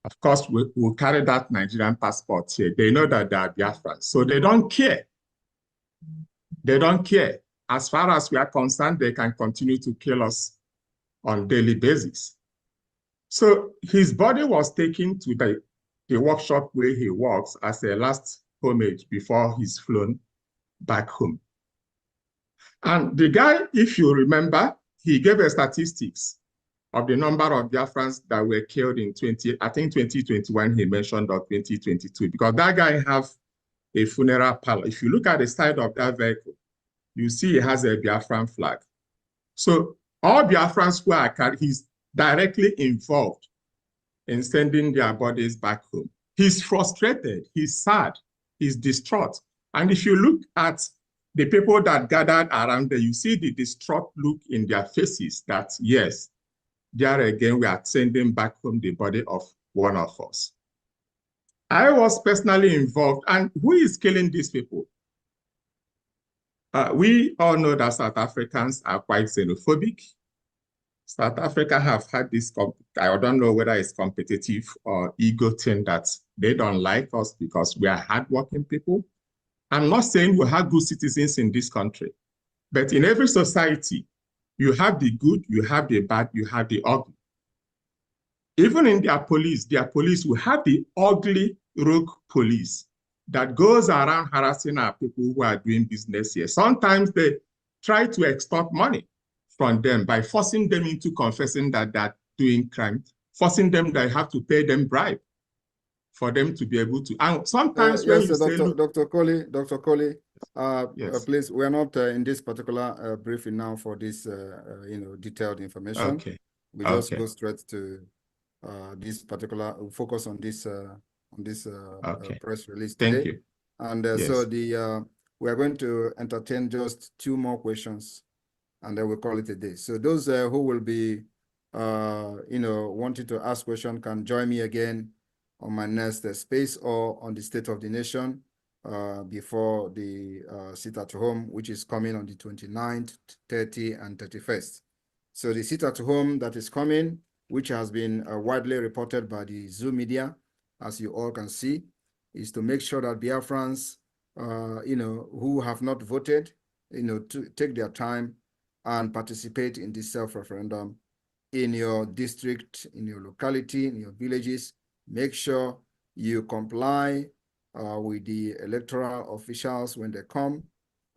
of course, will carry that Nigerian passport here. They know that they are Biafrans, so they don't care. They don't care. As far as we are concerned, they can continue to kill us on a daily basis. So his body was taken to the workshop where he works as a last homage before he's flown back home. And the guy, if you remember, he gave a statistics of the number of Biafrans that were killed in 2021, he mentioned, or 2022, because that guy have a funeral parlor. If you look at the side of that vehicle, you see it has a Biafran flag. So all Biafrans who are carried, he's directly involved in sending their bodies back home. He's frustrated, he's sad, he's distraught. And if you look at the people that gathered around there, you see the distraught look in their faces that, yes, there again, we are sending back home the body of one of us. I was personally involved. And who is killing these people? We all know that South Africans are quite xenophobic. South Africa have had this, I don't know whether it's competitive or ego thing that they don't like us because we are hardworking people. I'm not saying we have good citizens in this country, but in every society, you have the good, you have the bad, you have the ugly. Even in their police will have the ugly rogue police that goes around harassing our people who are doing business here. Sometimes they try to extort money from them by forcing them into confessing that they're doing crime, forcing them that have to pay them bribe for them to be able to. And sometimes when yes, you say, look, Dr. Coley, yes. please, we're not in this particular briefing now for this, detailed information. Okay. We just go straight to this particular focus on this press release today. Thank you. And yes. so we are going to entertain just 2 more questions, and then we'll call it a day. So those who will be, wanting to ask question can join me again on my next space or on the State of the Nation before the sit at home, which is coming on the 29th, 30, and 31st. So the sit at home that is coming, which has been widely reported by the Zoom media, as you all can see, is to make sure that Biafrans, who have not voted, to take their time and participate in this self-referendum in your district, in your locality, in your villages. Make sure you comply with the electoral officials when they come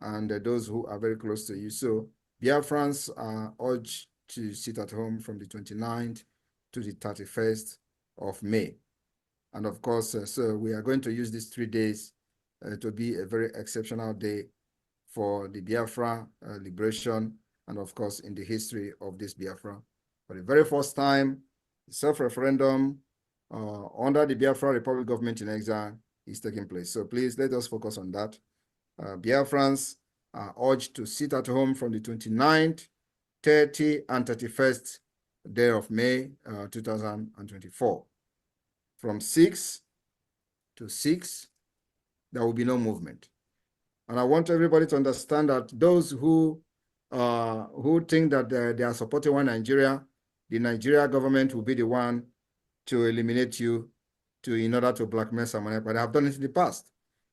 and those who are very close to you. So Biafrans are urged to sit at home from the 29th to the 31st of May. And of course, so we are going to use these 3 days to be a very exceptional day for the Biafra liberation and of course in the history of this Biafra. For the very first time, self-referendum under the Biafra Republic government in exile is taking place. So please let us focus on that. Biafrans are urged to sit at home from the 29th, 30, and 31st day of May 2024. From 6 to 6, there will be no movement. And I want everybody to understand that those who think that they are supporting one Nigeria, the Nigeria government will be the one to eliminate you in order to blackmail someone. But they have done it in the past.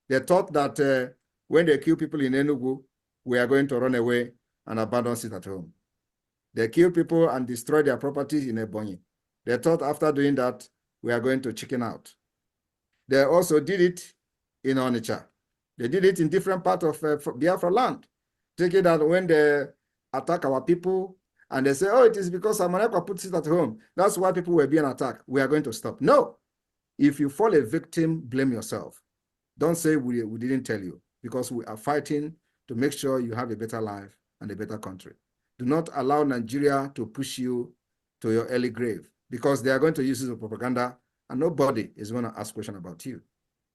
They thought that when they kill people in Enugu, we are going to run away and abandon it at home. They kill people and destroy their properties in Ebonyi. They thought after doing that, we are going to chicken out. They also did it in Onitsha. They did it in different parts of Biafra land, taking that when they attack our people and they say, oh, it is because Amanekwa puts it at home. That's why people were being attacked. We are going to stop. No. If you fall a victim, blame yourself. Don't say we didn't tell you, because we are fighting to make sure you have a better life and a better country. Do not allow Nigeria to push you to your early grave, because they are going to use it as propaganda and nobody is going to ask questions about you.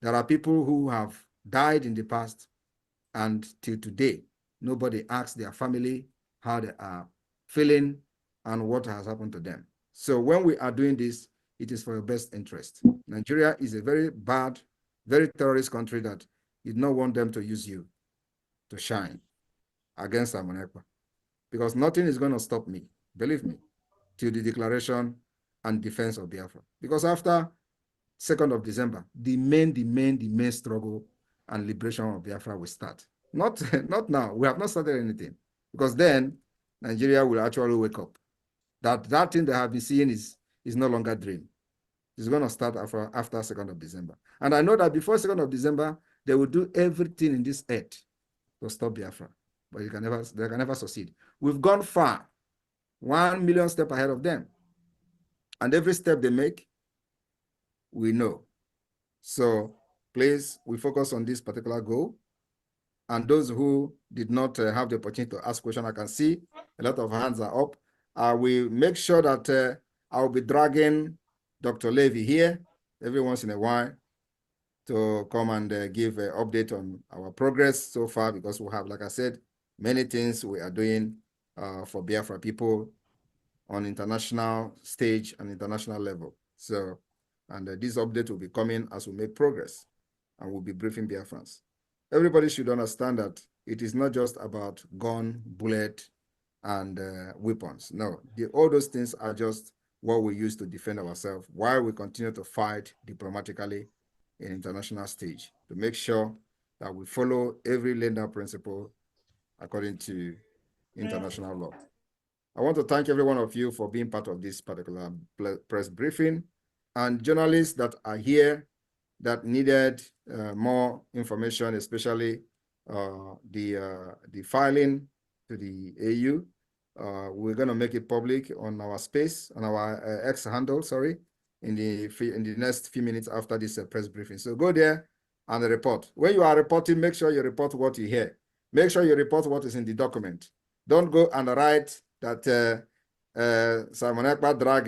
There are people who have died in the past, and till today, nobody asks their family how they are feeling and what has happened to them. So when we are doing this, it is for your best interest. Nigeria is a very bad, very terrorist country that you don't want them to use you to shine against Amanekwa, because nothing is going to stop me, believe me, till the declaration and defense of Biafra. Because after 2nd of December, the main struggle and liberation of Biafra will start. Not now. We have not started anything, because then Nigeria will actually wake up. That thing they have been seeing is no longer a dream. It's going to start after 2nd of December. And I know that before 2nd of December, they will do everything in this earth to stop Biafra, but they can never succeed. We've gone far, 1 million steps ahead of them. And every step they make, we know. So please, we focus on this particular goal. And those who did not have the opportunity to ask questions, I can see a lot of hands are up. I will make sure that I will be dragging Dr. Levy here every once in a while to come and give an update on our progress so far, because we have, like I said, many things we are doing for Biafra people on international stage and international level. So, and this update will be coming as we make progress, and we'll be briefing Biafrans. Everybody should understand that it is not just about gun, bullet, and weapons. No, all those things are just what we use to defend ourselves while we continue to fight diplomatically in international stage to make sure that we follow every laid down principle according to international law. I want to thank every one of you for being part of this particular press briefing, and journalists that are here that needed more information, especially the filing to the AU. We're going to make it public on our space, on our X handle, sorry, in the next few minutes after this press briefing. So go there and report. When you are reporting, make sure you report what you hear. Make sure you report what is in the document. Don't go and write that Simon Ekpa drag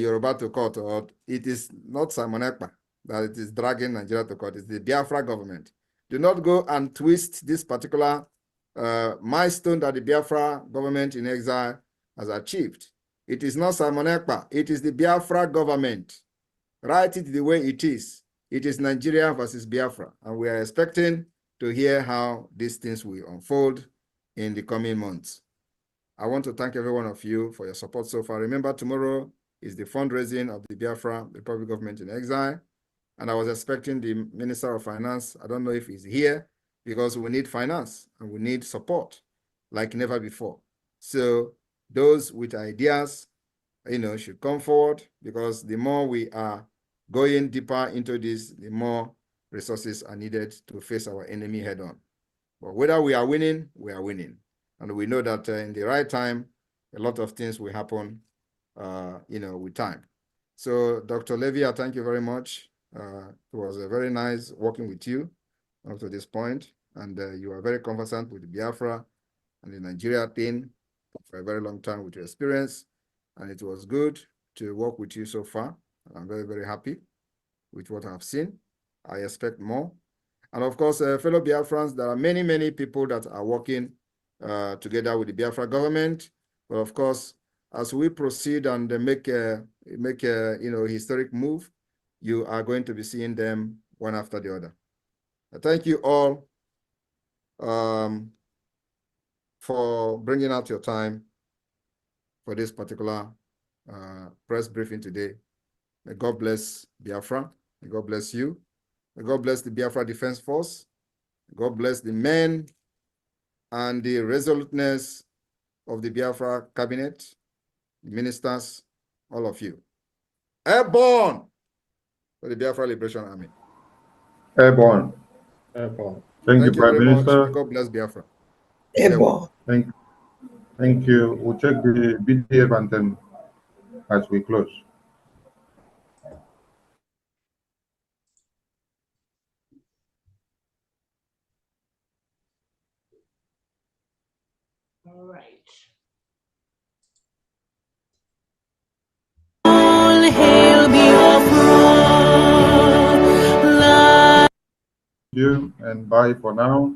Yoruba to court, or it is not Simon Ekpa that it is dragging Nigeria to court. It's the Biafra government. Do not go and twist this particular milestone that the Biafra government in exile has achieved. It is not Simon Ekpa. It is the Biafra government. Write it the way it is. It is Nigeria versus Biafra. And we are expecting to hear how these things will unfold in the coming months. I want to thank every one of you for your support so far. Remember, tomorrow is the fundraising of the Biafra Republic government in exile. And I was expecting the Minister of Finance. I don't know if he's here, because we need finance and we need support like never before. So those with ideas, should come forward, because the more we are going deeper into this, the more resources are needed to face our enemy head on. But whether we are winning, we are winning. And we know that in the right time, a lot of things will happen, with time. So Dr. Levy, I thank you very much. It was very nice working with you up to this point, and you are very conversant with the Biafra and the Nigeria thing for a very long time with your experience, and it was good to work with you so far. I'm very, very happy with what I've seen. I expect more. And of course, fellow Biafrans, there are many, many people that are working together with the Biafra government. But of course, as we proceed and make a historic move, you are going to be seeing them one after the other. Thank you all for bringing out your time for this particular press briefing today. May God bless Biafra. May God bless you. May God bless the Biafra Defense Force. May God bless the men and the resoluteness of the Biafra cabinet, the ministers, all of you. Airborne for the Biafra Liberation Army. Airborne. Airborne. Thank you, Prime Minister. God bless Biafra. Airborne. Thank you. We'll check the BDF anthem as we close. All right. All hail Biafra. You and bye for now.